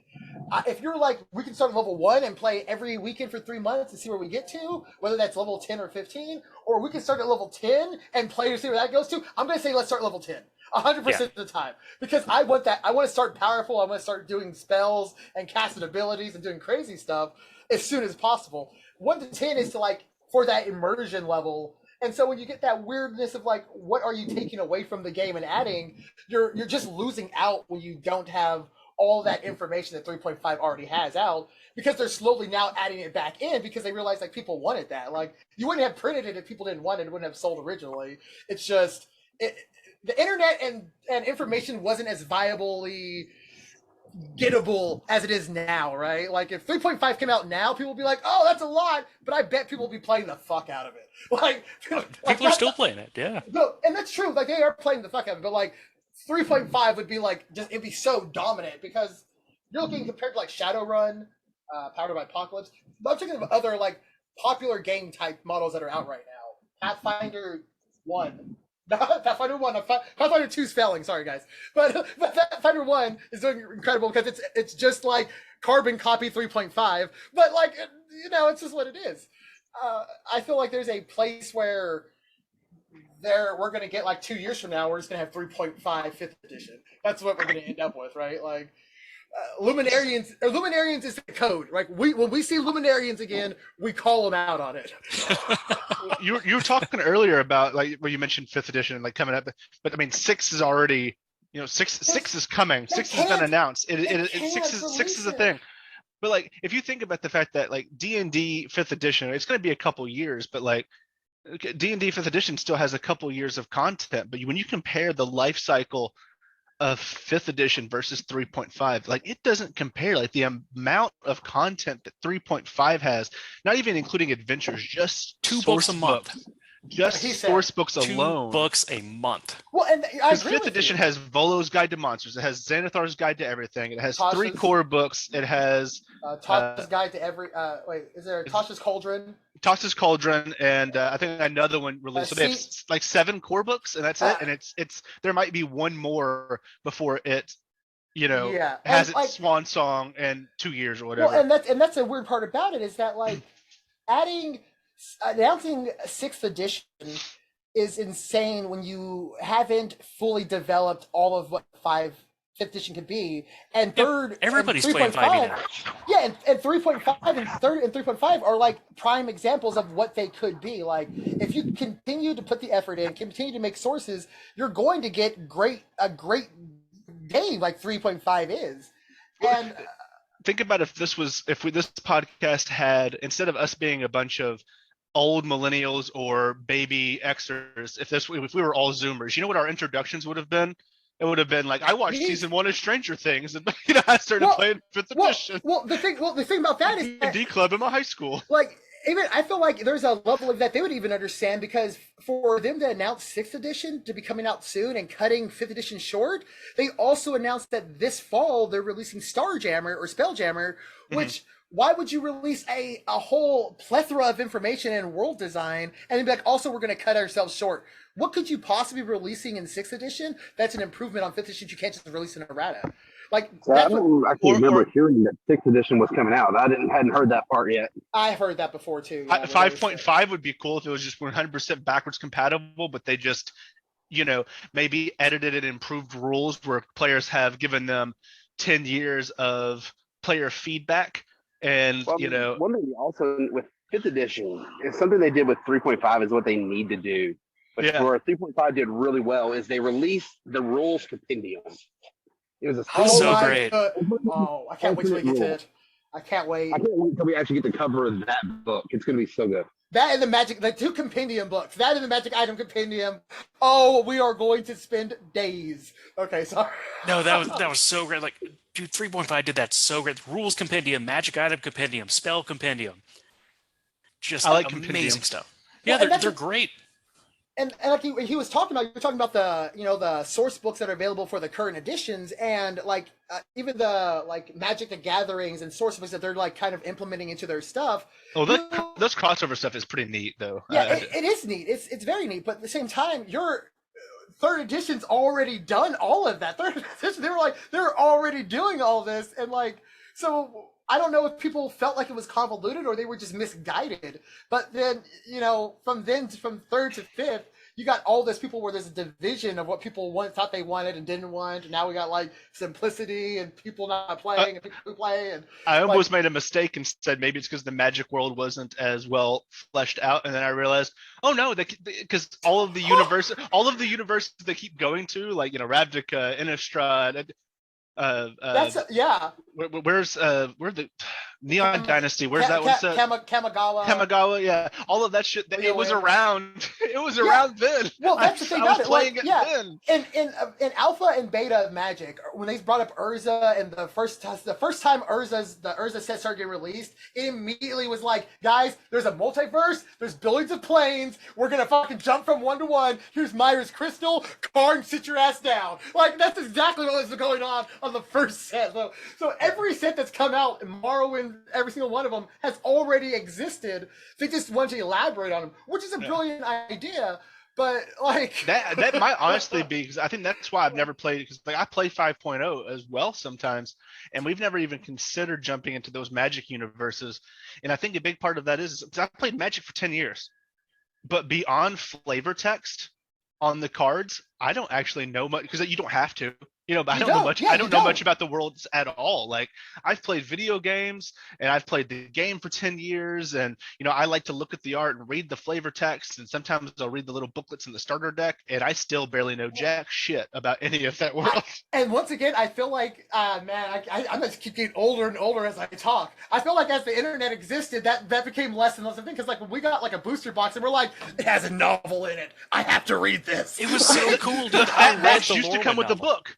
If you're like, we can start at level 1 and play every weekend for 3 months and see where we get to, whether that's level 10 or 15, or we can start at level 10 and play to see where that goes to. I'm going to say let's start level 10, 100% of the time, because I want that. I want to start powerful. I want to start doing spells and casting abilities and doing crazy stuff as soon as possible. 1 to 10 is to like for that immersion level. And so when you get that weirdness of like, what are you taking away from the game and adding, you're just losing out when you don't have all that information that 3.5 already has out, because they're slowly now adding it back in because they realize like people wanted that. Like you wouldn't have printed it if people didn't want it. It wouldn't have sold originally. It's just the internet and information wasn't as viably gettable as it is now, right? Like if 3.5 came out now, people would be like, "Oh, that's a lot," but I bet people will be playing the fuck out of it. Like People are still playing it, yeah. No, and that's true. Like they are playing the fuck out of it, but like 3.5 would be like it'd be so dominant because you're looking compared to like Shadowrun, powered by Apocalypse. I'm thinking of other like popular game type models that are out right now. Pathfinder 1. Pathfinder 1. Pathfinder 2 is failing. Sorry, guys. But Pathfinder 1 is doing incredible because it's just like carbon copy 3.5. But like, it's just what it is. I feel like there's a place where we're going to get like 2 years from now, we're just going to have 3.5 5th edition. That's what we're going to end up with, right? Like, Luminarians is the code, right? When we see Luminarians again, we call them out on it. You were talking earlier about like where you mentioned 5th edition and like coming up, but I mean 6 is already, six is coming. 6 has been announced. Six is a thing. But like if you think about the fact that like D&D 5th edition, it's going to be a couple years, but like D&D 5th edition still has a couple years of content. But when you compare the life cycle of 5th edition versus 3.5, like it doesn't compare. Like the amount of content that 3.5 has, not even including adventures, just 2 books a month. Just source books 2 alone. books a month. Well, and I agree 5th edition has Volo's Guide to Monsters. It has Xanathar's Guide to Everything. It has Tasha's, 3 core books. It has Tasha's Guide to Every. Is there Tasha's Cauldron? Tasha's Cauldron, and I think another one released. So they have like 7 core books, and that's it. And it's there might be one more before it, has its like, swan song in 2 years or whatever. Well, and that's a weird part about it is that like announcing 6th edition is insane when you haven't fully developed all of what 5th edition could be, and third, everybody's and playing 5e now. Yeah, and 3.5 and third and 3.5 are like prime examples of what they could be. Like if you continue to put the effort in, continue to make sources, you're going to get a great game like 3.5 is. And think about if this podcast had, instead of us being a bunch of old millennials or baby Xers, if we were all Zoomers, you know what our introductions would have been? It would have been like, I watched season 1 of Stranger Things, and I started playing 5th edition. Well, the thing about that is D&D club in my high school. Like, even I feel like there's a level of that they would even understand, because for them to announce 6th edition to be coming out soon and cutting 5th edition short, they also announced that this fall they're releasing Starjammer or Spelljammer, which why would you release a whole plethora of information and world design and then be like, also we're going to cut ourselves short? What could you possibly be releasing in 6th edition that's an improvement on 5th edition you can't just release in errata? Like, I remember hearing that 6th edition was coming out. I hadn't heard that part yet. I heard that before too. 5.5 would be cool if it was just 100% backwards compatible, but they just, maybe edited and improved rules where players have given them 10 years of player feedback. And, one thing also with 5th edition is something they did with 3.5 is what they need to do. But where 3.5 did really well is they released the rules compendium. It was so great. Oh, I can't wait till we get to it. I can't wait. I can't wait until we actually get the cover of that book. It's going to be so good. That and the 2 compendium books. That and the magic item compendium. Oh, we are going to spend days. Okay, sorry. No, that was so great. Like, dude, 3.5 did that so great. Rules compendium, magic item compendium, spell compendium. Just I like amazing compendium stuff. Yeah, they're great. And like he was talking about, you were talking about the source books that are available for the current editions, and like even the like Magic the Gatherings and source books that they're like kind of implementing into their stuff. Oh, those crossover stuff is pretty neat though. Yeah, it is neat. It's very neat, but at the same time, your third edition's already done all of that. Third edition, they're already doing all this, and like so. I don't know if people felt like it was convoluted or they were just misguided. But then, from 3rd to 5th, you got all this people where there's a division of what people thought they wanted and didn't want. And now we got like simplicity and people not playing and people who play. And I almost made a mistake and said maybe it's because the Magic world wasn't as well fleshed out. And then I realized, oh no, because all of the universes they keep going to, like, Ravnica, Innistrad, That's yeah. Where's where the Neon Kam- Dynasty? Where's that one set? Kamigawa. Kamigawa, yeah, all of that shit. It was WoW. around. It was Yeah. around then. Well, that's the thing I was about it. playing Like, it yeah, then. in alpha and beta of Magic, when they brought up Urza and the first time the Urza set started getting released, it immediately was like, guys, there's a multiverse, there's billions of planes, we're gonna fucking jump from one to one. Here's Myra's crystal, Karn, sit your ass down. Like that's exactly what was going on the first set. So every set that's come out, Morrowind, every single one of them has already existed. They just want to elaborate on them, which is a brilliant idea. But like that might honestly be because I think that's why I've never played, because like I play 5.0 as well sometimes, and we've never even considered jumping into those Magic universes. And I think a big part of that is I've played Magic for 10 years, but beyond flavor text on the cards, I don't actually know much, because you don't have to. But I don't know much. Yeah, I don't know much about the worlds at all. Like I've played video games and I've played the game for 10 years, and I like to look at the art and read the flavor text, and sometimes I'll read the little booklets in the starter deck, and I still barely know jack shit about any of that world. And once again, I feel like, man, I'm gonna keep getting older and older as I talk. I feel like as the internet existed, that became less and less of a thing. Because like when we got like a booster box, and we're like, it has a novel in it. I have to read this. It was so cool, dude. That used to come with the book.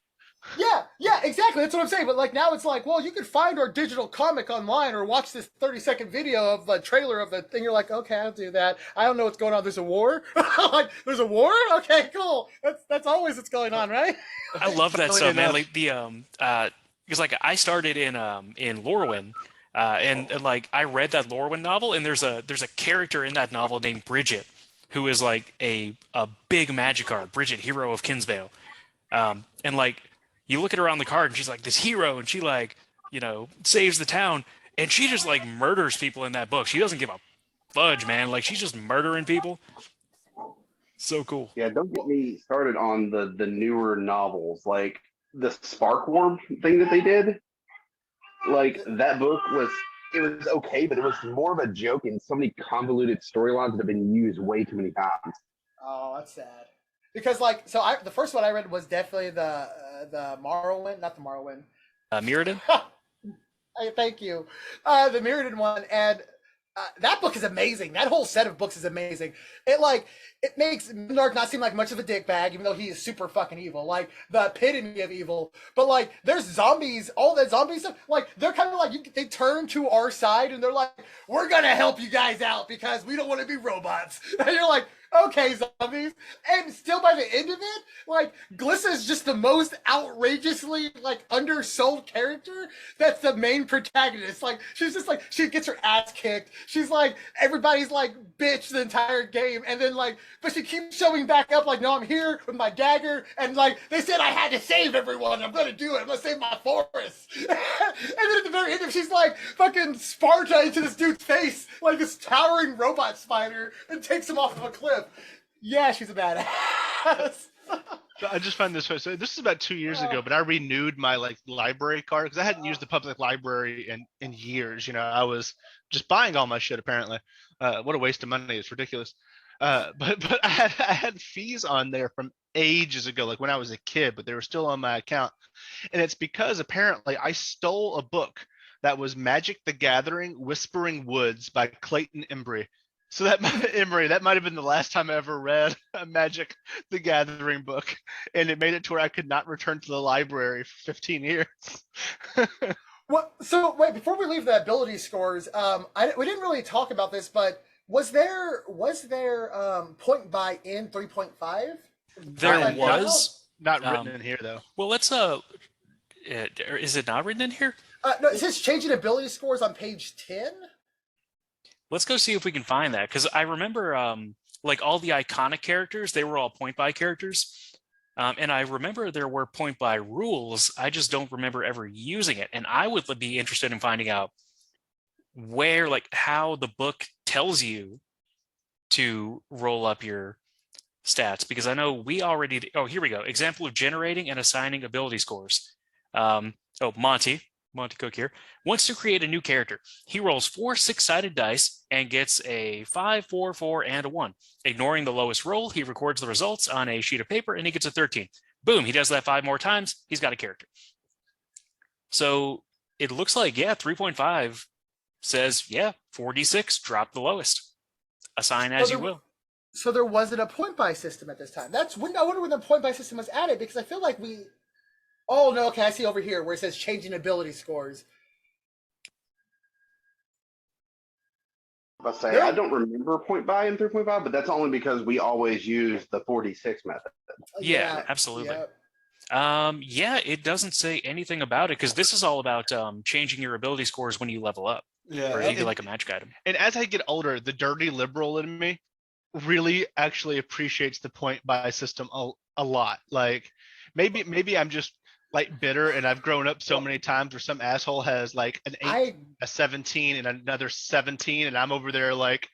Yeah, exactly. That's what I'm saying. But like now it's like, well, you can find our digital comic online or watch this 30-second video of the trailer of the thing. You're like, okay, I'll do that. I don't know what's going on. There's a war? Like, there's a war? Okay, cool. That's always what's going on, right? I love that stuff, man. Like the because like I started in Lorwyn, and like I read that Lorwyn novel, and there's a character in that novel named Bridget, who is like a big magic card, Bridget, hero of Kinsvale, and like. You look at her on the card and she's like this hero, and she like, saves the town, and she just like murders people in that book. She doesn't give a fudge, man. Like she's just murdering people. So cool. Yeah, don't get me started on the newer novels, like the Sparkworm thing that they did. Like that book was okay, but it was more of a joke, and so many convoluted storylines that have been used way too many times. Oh, that's sad. Because like, the first one I read was definitely the Morrowind, not the Morrowind. Mirrodin? Thank you. The Mirrodin one, and that book is amazing. That whole set of books is amazing. It makes Nark not seem like much of a dickbag, even though he is super fucking evil, like the epitome of evil. But like, there's zombies, all that zombie stuff. Like they're kind of like they turn to our side and they're like, "We're gonna help you guys out because we don't want to be robots." And you're like, okay, zombies. And still by the end of it, like, Glissa is just the most outrageously, like, undersold character that's the main protagonist. Like, she's just like, she gets her ass kicked. She's like, everybody's like, bitch the entire game. And then, like, but she keeps showing back up, like, no, I'm here with my dagger. And, like, they said I had to save everyone. I'm going to do it. I'm going to save my forest. And then at the very end, she's like, fucking Sparta into this dude's face, like this towering robot spider, and takes him off of a cliff. Yeah, she's a badass. I just found this. So this is about 2 years ago, but I renewed my like library card because I hadn't used the public library in years. I was just buying all my shit. Apparently, what a waste of money! It's ridiculous. But I had fees on there from ages ago, like when I was a kid, but they were still on my account, and it's because apparently I stole a book that was Magic the Gathering: Whispering Woods by Clayton Embry. So that might have been the last time I ever read a Magic the Gathering book, and it made it to where I could not return to the library for 15 years. Well, so wait, before we leave the ability scores, we didn't really talk about this, but was there point buy in 3.5? There was not written in here though. Well, let's is it not written in here? No, it says changing ability scores on page 10. Let's go see if we can find that, because I remember like all the iconic characters, they were all point buy characters. And I remember there were point buy rules. I just don't remember ever using it. And I would be interested in finding out where, like how the book tells you to roll up your stats, because I know we already, oh, here we go. Example of generating and assigning ability scores. Monty Cook here, wants to create a new character. He rolls 4 6-sided dice and gets a 5, 4, 4, and a 1. Ignoring the lowest roll, he records the results on a sheet of paper and he gets a 13. Boom, he does that 5 more times. He's got a character. So it looks like, yeah, 3.5 says, yeah, 4d6, drop the lowest. Assign as you will. So there wasn't a point buy system at this time. That's when I wonder when the point buy system was added, because I feel like we. Oh no! Okay, I see over here where it says changing ability scores. I don't remember point buy in 3.5, but that's only because we always use the 46 method. Yeah, absolutely. Yeah, it doesn't say anything about it, because this is all about changing your ability scores when you level up. Yeah, or if you do like a magic item. And as I get older, the dirty liberal in me really actually appreciates the point buy system a lot. Like maybe I'm just like bitter, and I've grown up so many times where some asshole has like an 8, a 17, and another 17, and I'm over there like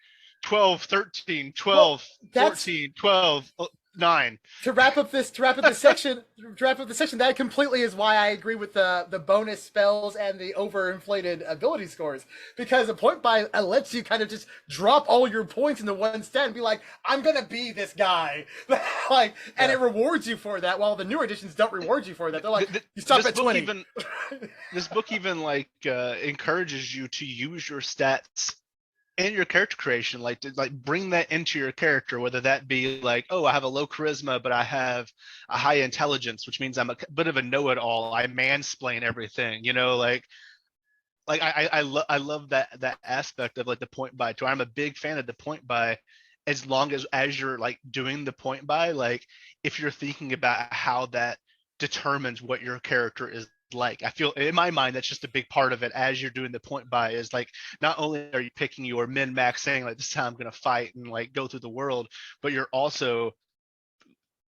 12, 13, 12, 14, 12, 9. To wrap up this section, that completely is why I agree with the bonus spells and the overinflated ability scores, because a point buy lets you kind of just drop all your points into one stat and be like, I'm gonna be this guy, like, and it rewards you for that. While the newer editions don't reward you for that. They're like, you stop at 20. This book even like encourages you to use your stats in your character creation, like to like bring that into your character, whether that be like, oh, I have a low charisma, but I have a high intelligence, which means I'm a bit of a know-it-all. I mansplain everything, you know, like I love that aspect of like the point buy too. I'm a big fan of the point buy, as long as you're like doing the point buy, like if you're thinking about how that determines what your character is like. I feel in my mind that's just a big part of it as you're doing the point buy, is like not only are you picking your min max saying like this is how I'm going to fight and like go through the world, but you're also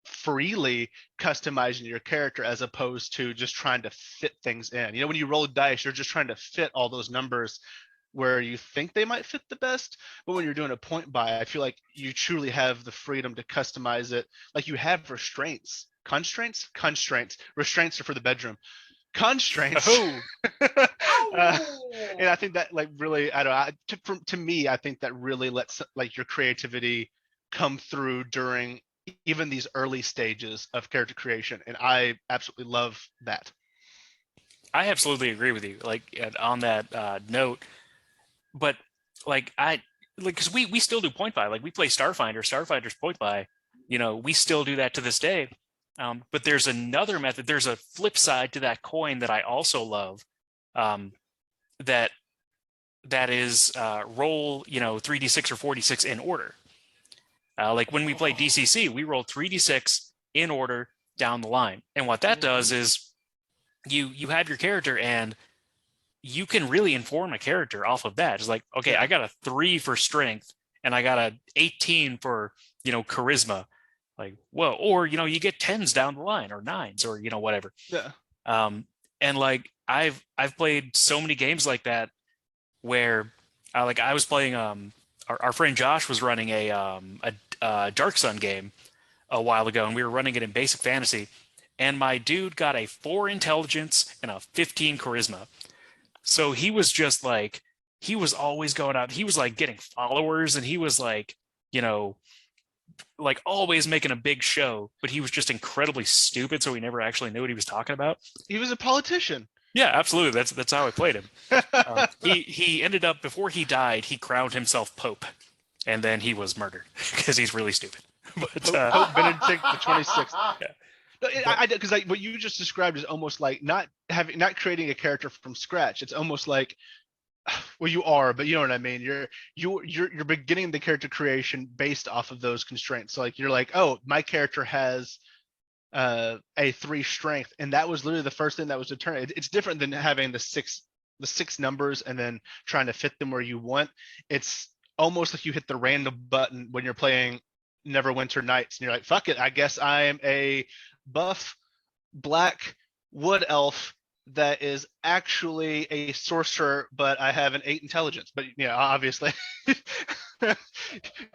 freely customizing your character, as opposed to just trying to fit things in. You know, when you roll dice, you're just trying to fit all those numbers where you think they might fit the best. But when you're doing a point buy, I feel like you truly have the freedom to customize it. Like you have restraints. Restraints are for the bedroom. Constraints. And I think that like really, I don't know, to me, I think that really lets like your creativity come through during even these early stages of character creation, and I absolutely love that. I absolutely agree with you, like on that note. But like because we still do point buy, like we play Starfinder's point buy, you know, we still do that to this day. But there's another method. There's a flip side to that coin that I also love. That is roll, you know, 3d6 or 4d6 in order. Like when we play DCC, we roll 3d6 in order down the line, and what that does is you have your character, and you can really inform a character off of that. It's like, okay, I got a 3 for strength, and I got a 18 for, you know, charisma. Like, whoa, or, you know, you get 10s down the line, or 9s, or, you know, whatever. Yeah. And like I've played so many games like that where like I was playing our friend Josh was running a Dark Sun game a while ago, and we were running it in basic fantasy, and my dude got a 4 intelligence and a 15 charisma. So he was just like, he was always going out, he was like getting followers, and he was like, you know, like always making a big show, but he was just incredibly stupid, so he never actually knew what he was talking about. He was a politician. Yeah, absolutely. That's how I played him. He ended up, before he died, he crowned himself Pope, and then he was murdered because he's really stupid. But Pope Benedict the 26th. Yeah. Because like what you just described is almost like not creating a character from scratch. It's almost like, well, you are, but you know what I mean. You're beginning the character creation based off of those constraints. So like you're like, oh, my character has a 3 strength, and that was literally the first thing that was determined. It's different than having the six numbers and then trying to fit them where you want. It's almost like you hit the random button when you're playing Neverwinter Nights, and you're like, fuck it, I guess I am a buff black wood elf that is actually a sorcerer, but I have an 8 intelligence. But you know, obviously,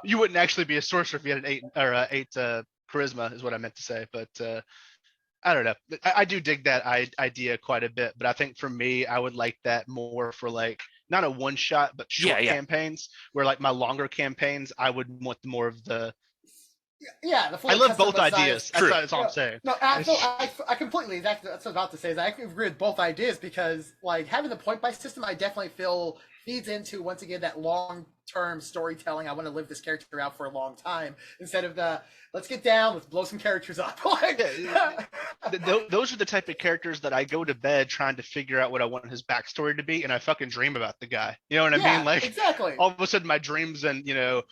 you wouldn't actually be a sorcerer if you had an 8 or 8 charisma, is what I meant to say. But I don't know. I do dig that idea quite a bit. But I think for me, I would like that more for like not a one shot, but short campaigns. Where like my longer campaigns, I would want more of the Yeah, the I fully love both customized- ideas. True. That's all I'm saying. No, I completely. That's what I was about to say. Is I agree with both ideas because, like, having the point buy system, I definitely feel feeds into once again that long term storytelling. I want to live this character out for a long time instead of the let's get down, let's blow some characters up. Those are the type of characters that I go to bed trying to figure out what I want his backstory to be, and I fucking dream about the guy. You know what I mean? Like exactly. all of a sudden, my dreams and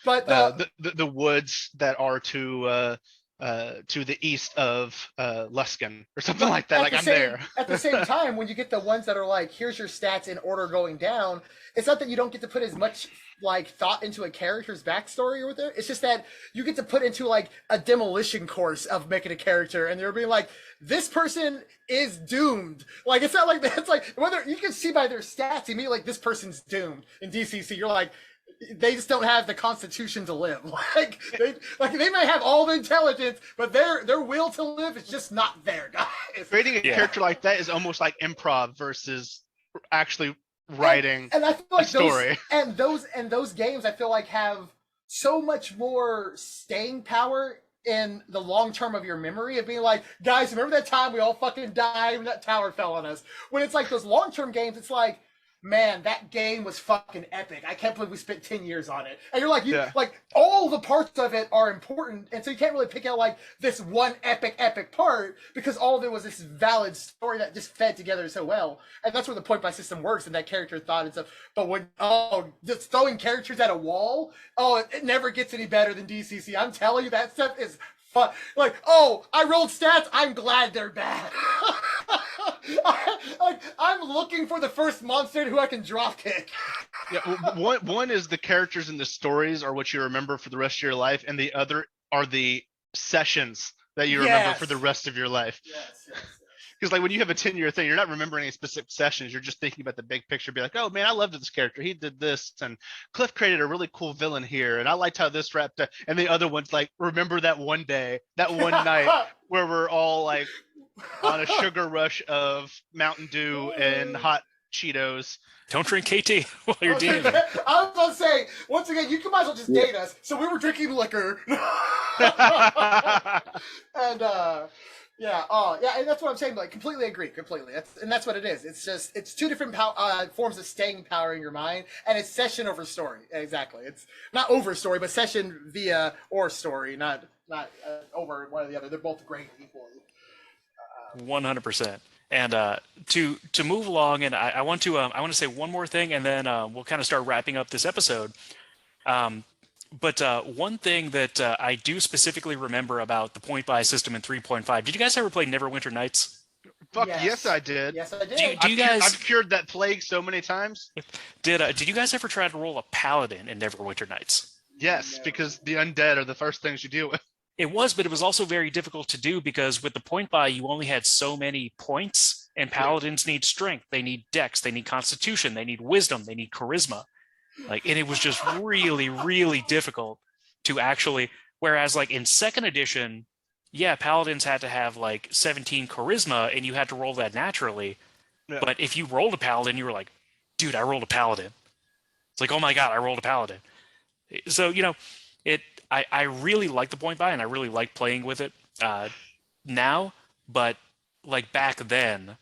But the woods that are to the east of Luskin or something like that. Like I'm there. At the same time, when you get the ones that are like, here's your stats in order going down, it's not that you don't get to put as much like thought into a character's backstory with it. It's just that you get to put into like a demolition course of making a character, and they're being like, this person is doomed. Like it's not like that. It's like whether you can see by their stats immediately like this person's doomed. In DCC, you're like, they just don't have the constitution to live. They may have all the intelligence, but their will to live is just not there, guys. Creating a character like that is almost like improv versus actually writing and I feel like a story. Those games I feel like have so much more staying power in the long term of your memory of being like, guys, remember that time we all fucking died when that tower fell on us? When it's like those long term games, it's like, man, that game was fucking epic. I can't believe we spent 10 years on it. And you're like, like all the parts of it are important. And so you can't really pick out like this one epic part because all of it was this valid story that just fed together so well. And that's where the point buy system works and that character thought and stuff. But when, just throwing characters at a wall, it never gets any better than DCC. I'm telling you, that stuff is fun. Like, I rolled stats. I'm glad they're bad. I'm looking for the first monster who I can drop kick. Yeah, one is the characters and the stories are what you remember for the rest of your life, and the other are the sessions that you remember for the rest of your life. Yes. Because like when you have a 10-year thing, you're not remembering any specific sessions. You're just thinking about the big picture. Be like, oh man, I loved this character. He did this, and Cliff created a really cool villain here, and I liked how this wrapped up. And the other one's like, remember that one day, that one night where we're all like on a sugar rush of Mountain Dew and hot Cheetos. Don't drink KT while you're DMing. I was going to say, once again, you might as well just date us. So we were drinking liquor. And and that's what I'm saying. Like, completely agree, completely. That's what it is. It's just it's two different forms of staying power in your mind, and it's session over story. Exactly. It's not over story, but session via or story, not over one or the other. They're both great equally. 100%. And to move along, and I want to say one more thing, and then we'll kind of start wrapping up this episode. But one thing that I do specifically remember about the point buy system in 3.5. Did you guys ever play Neverwinter Nights? Fuck yes, I did. Yes, I did. Do you guys? I've cured that plague so many times. Did you guys ever try to roll a paladin in Neverwinter Nights? Yes, because the undead are the first things you deal with. It was, but it was also very difficult to do because with the point buy, you only had so many points, and paladins need strength, they need dex, they need constitution, they need wisdom, they need charisma. And it was just really, really difficult to actually, whereas like in second edition, paladins had to have like 17 charisma and you had to roll that naturally. Yeah. But if you rolled a paladin, you were like, dude, I rolled a paladin. It's like, oh my God, I rolled a paladin. So, I really like the point buy and I really like playing with it now, but like back then,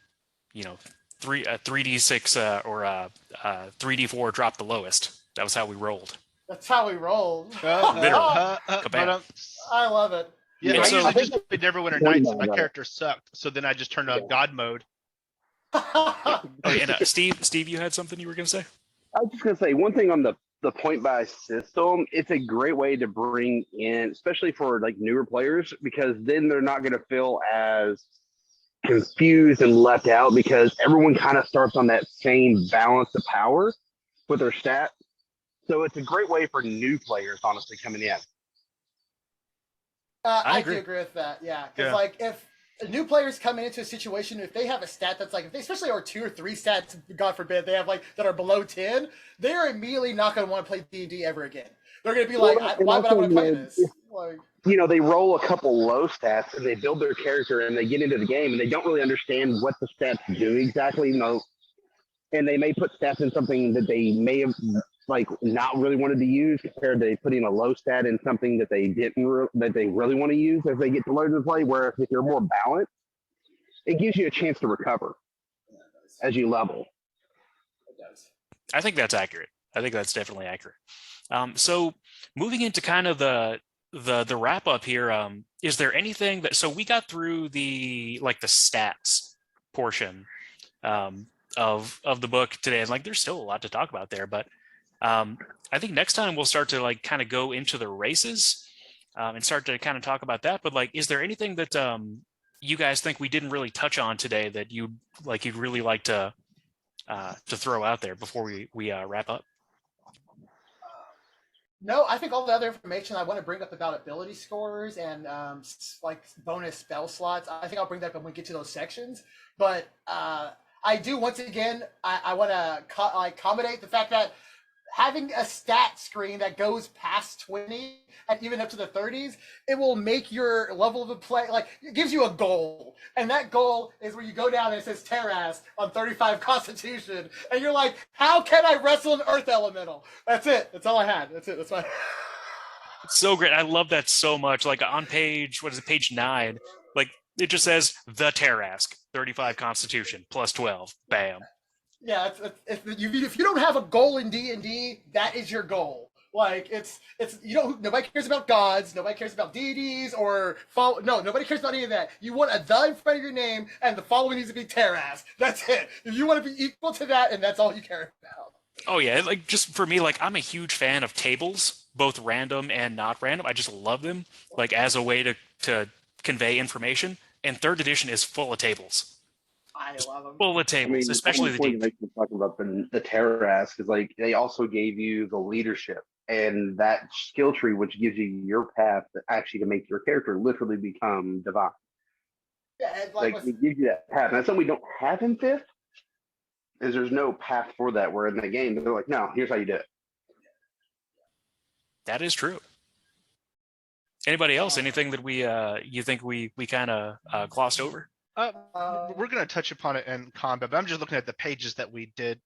3d6 or 3d4 dropped the lowest. That was how we rolled. That's how we rolled. Literally. I love it. Yeah, so, I just played Neverwinter Nights and my character sucked, so then I just turned on God mode. Okay, and Steve, you had something you were going to say? I was just going to say one thing on the point buy system. It's a great way to bring in, especially for like newer players, because then they're not going to feel as confused and left out because everyone kind of starts on that same balance of power with their stats. So it's a great way for new players, honestly, coming in. I do agree with that. Yeah, because like if new players coming into a situation, if they have a stat that's like, if they especially are 2 or 3 stats, God forbid, they have like that are below 10, they are immediately not going to want to play D&D ever again. They're going to be like, why would I want to play this? They roll a couple low stats and they build their character and they get into the game and they don't really understand what the stats do exactly, and they may put stats in something that they may have like not really wanted to use compared to putting a low stat in something that they that they really want to use as they get to learn to play. Where if you're more balanced, it gives you a chance to recover as you level. It does. I think that's accurate. I think that's definitely accurate. So moving into kind of the wrap up here, is there anything that, so we got through the stats portion of the book today, and like there's still a lot to talk about there, but I think next time we'll start to like kind of go into the races and start to kind of talk about that. But like, is there anything that you guys think we didn't really touch on today that you'd really like to throw out there before we wrap up? No, I think all the other information I want to bring up about ability scores and like bonus spell slots, I think I'll bring that up when we get to those sections. But I do, once again, I want to accommodate the fact that having a stat screen that goes past 20 and even up to the 30s, it will make your level of the play, like it gives you a goal. And that goal is where you go down and it says Terras on 35 Constitution. And you're like, how can I wrestle an Earth Elemental? That's it. That's all I had. That's it. That's my... It's so great. I love that so much. Like on page 9, like it just says the Terrask, 35 Constitution, plus 12. Bam. Yeah, if you don't have a goal in D&D, that is your goal. Like it's nobody cares about gods, nobody cares about deities or nobody cares about any of that. You want a the in front of your name, and the following needs to be Terras. That's it. If you want to be equal to that, and that's all you care about. Oh yeah, like just for me, like I'm a huge fan of tables, both random and not random. I just love them, like as a way to convey information. And third edition is full of tables. I love them. Full of tables, especially the deep. Talking about the Terrask is like they also gave you the leadership and that skill tree, which gives you your path to actually to make your character literally become divine. Yeah, like it gives you that path. And that's something we don't have in fifth. Is there's no path for that. Where in the game they're like, no, here's how you do it. That is true. Anybody else? Anything that we you think we kind of glossed over? We're going to touch upon it in combat, but I'm just looking at the pages that we did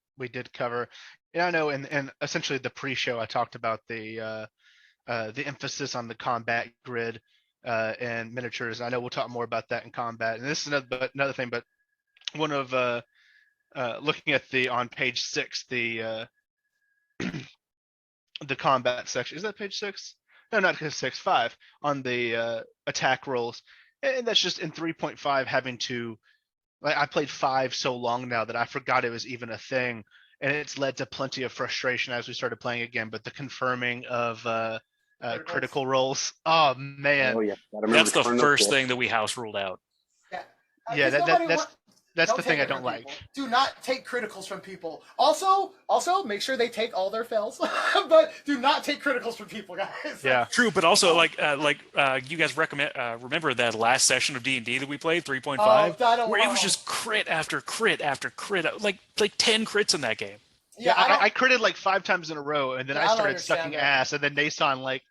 cover. And I know in essentially the pre-show I talked about the emphasis on the combat grid and miniatures. I know we'll talk more about that in combat. And this is another thing, but one of looking at on page 6 the combat section. Is that page 6? No, not 6, 5 on the attack rolls. And that's just in 3.5 having to, like, I played 5 so long now that I forgot it was even a thing. And it's led to plenty of frustration as we started playing again. But the confirming of critical rolls, oh man. Oh yeah, that's the first thing that we house ruled out. Yeah, that's the thing I don't like. Do not take criticals from people. Also, make sure they take all their fails, but do not take criticals from people, guys. Yeah, true. But also, you guys remember that last session of D&D that we played, 3.5, where it was just crit after crit after crit, like 10 crits in that game. Yeah, I critted like 5 times in a row, and then I started sucking ass, and then Nason like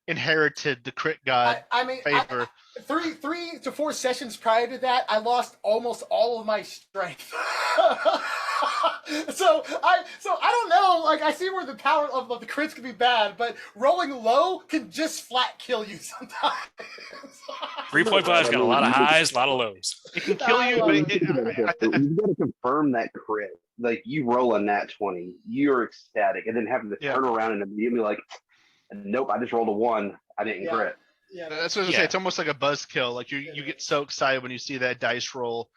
inherited the crit god favor. 3 to 4 sessions prior to that, I lost almost all of my strength. so I don't know. Like I see where the power of the crits can be bad, but rolling low can just flat kill you sometimes. 3.5's got a lot of highs, a lot of lows. It can kill you, but you got to confirm that crit. Like you roll a nat 20, you're ecstatic, and then having to turn around and immediately like, nope, I just rolled a 1. I didn't crit. Yeah, that's what I was gonna say. It's almost like a buzzkill. Like you get so excited when you see that dice roll,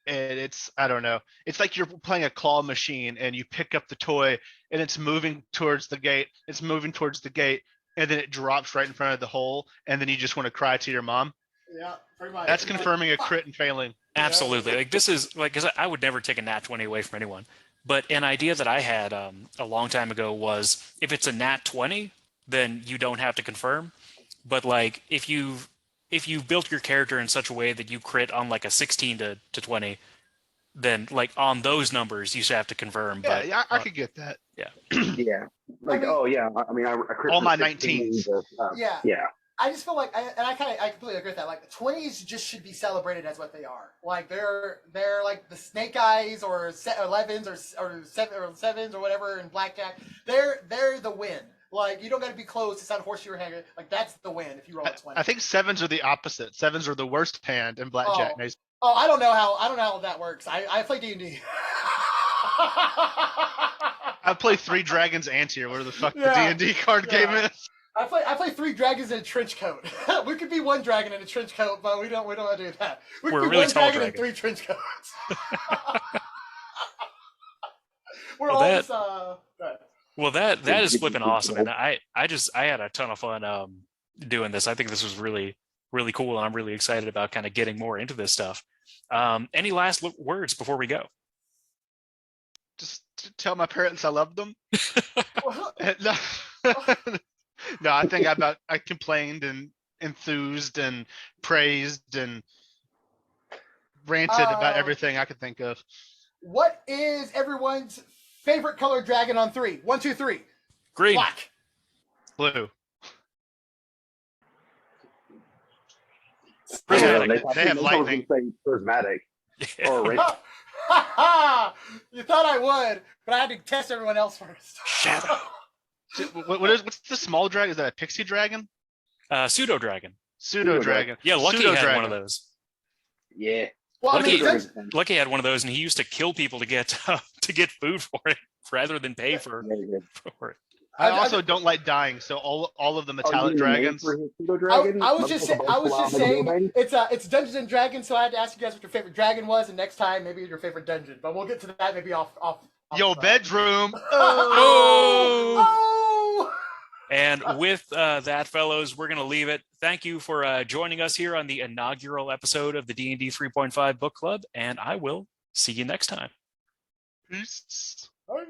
and it's, I don't know. It's like you're playing a claw machine, and you pick up the toy, and it's moving towards the gate. It's moving towards the gate, and then it drops right in front of the hole, and then you just want to cry to your mom. Yeah, pretty much. That's confirming a crit and failing. Absolutely. Like this is like, because I would never take a nat 20 away from anyone. But an idea that I had a long time ago was if it's a nat 20, then you don't have to confirm. But like if you've built your character in such a way that you crit on like a 16 to 20, then like on those numbers you should have to confirm. I could get that. Yeah. Yeah. Like I crit all my 16 19s. yeah. I just feel like, I completely agree with that. Like 20s just should be celebrated as what they are. Like they're like the snake eyes or 11s or sevens or whatever in blackjack. They're the win. Like you don't got to be close to sound horseshoe hand. Like that's the win if you roll a 20. I think sevens are the opposite. Sevens are the worst hand in blackjack. Oh, I don't know how that works. I play D&D. I play 3 dragons anteater. Where the fuck Yeah, the D&D card game is? I play 3 dragons in a trench coat. We could be 1 dragon in a trench coat, but we don't want to do that. We could We're be really 1 tall dragon and dragon. 3 trench coats. We're Well, all that- just good. Well, that is flipping awesome, and I had a ton of fun doing this. I think this was really really cool, and I'm really excited about kind of getting more into this stuff. Any last words before we go? Just to tell my parents I love them. Well, No, no, I think I complained and enthused and praised and ranted about everything I could think of. what is everyone's favorite color dragon on 3? 1, 2, 3. Green. Black. Blue. Prismatic. They have lightning. Prismatic. Yeah. Or red. You thought I would, but I had to test everyone else first. Shadow. What's the small dragon? Is that a pixie dragon? Pseudo dragon. Pseudo dragon. Yeah, Lucky Pseudo had dragon. one of those. Yeah. Well, Lucky- Dungeon- Lucky had one of those, and he used to kill people to get food for it rather than pay for it. I also don't like dying, so all of the metallic dragons. I was just saying it's Dungeons and Dragons, so I had to ask you guys what your favorite dragon was, and next time maybe your favorite dungeon. But we'll get to that maybe off Yo, bedroom. Oh! And with that, fellows, we're going to leave it. Thank you for joining us here on the inaugural episode of the D&D 3.5 Book Club, and I will see you next time. Peace. Nice.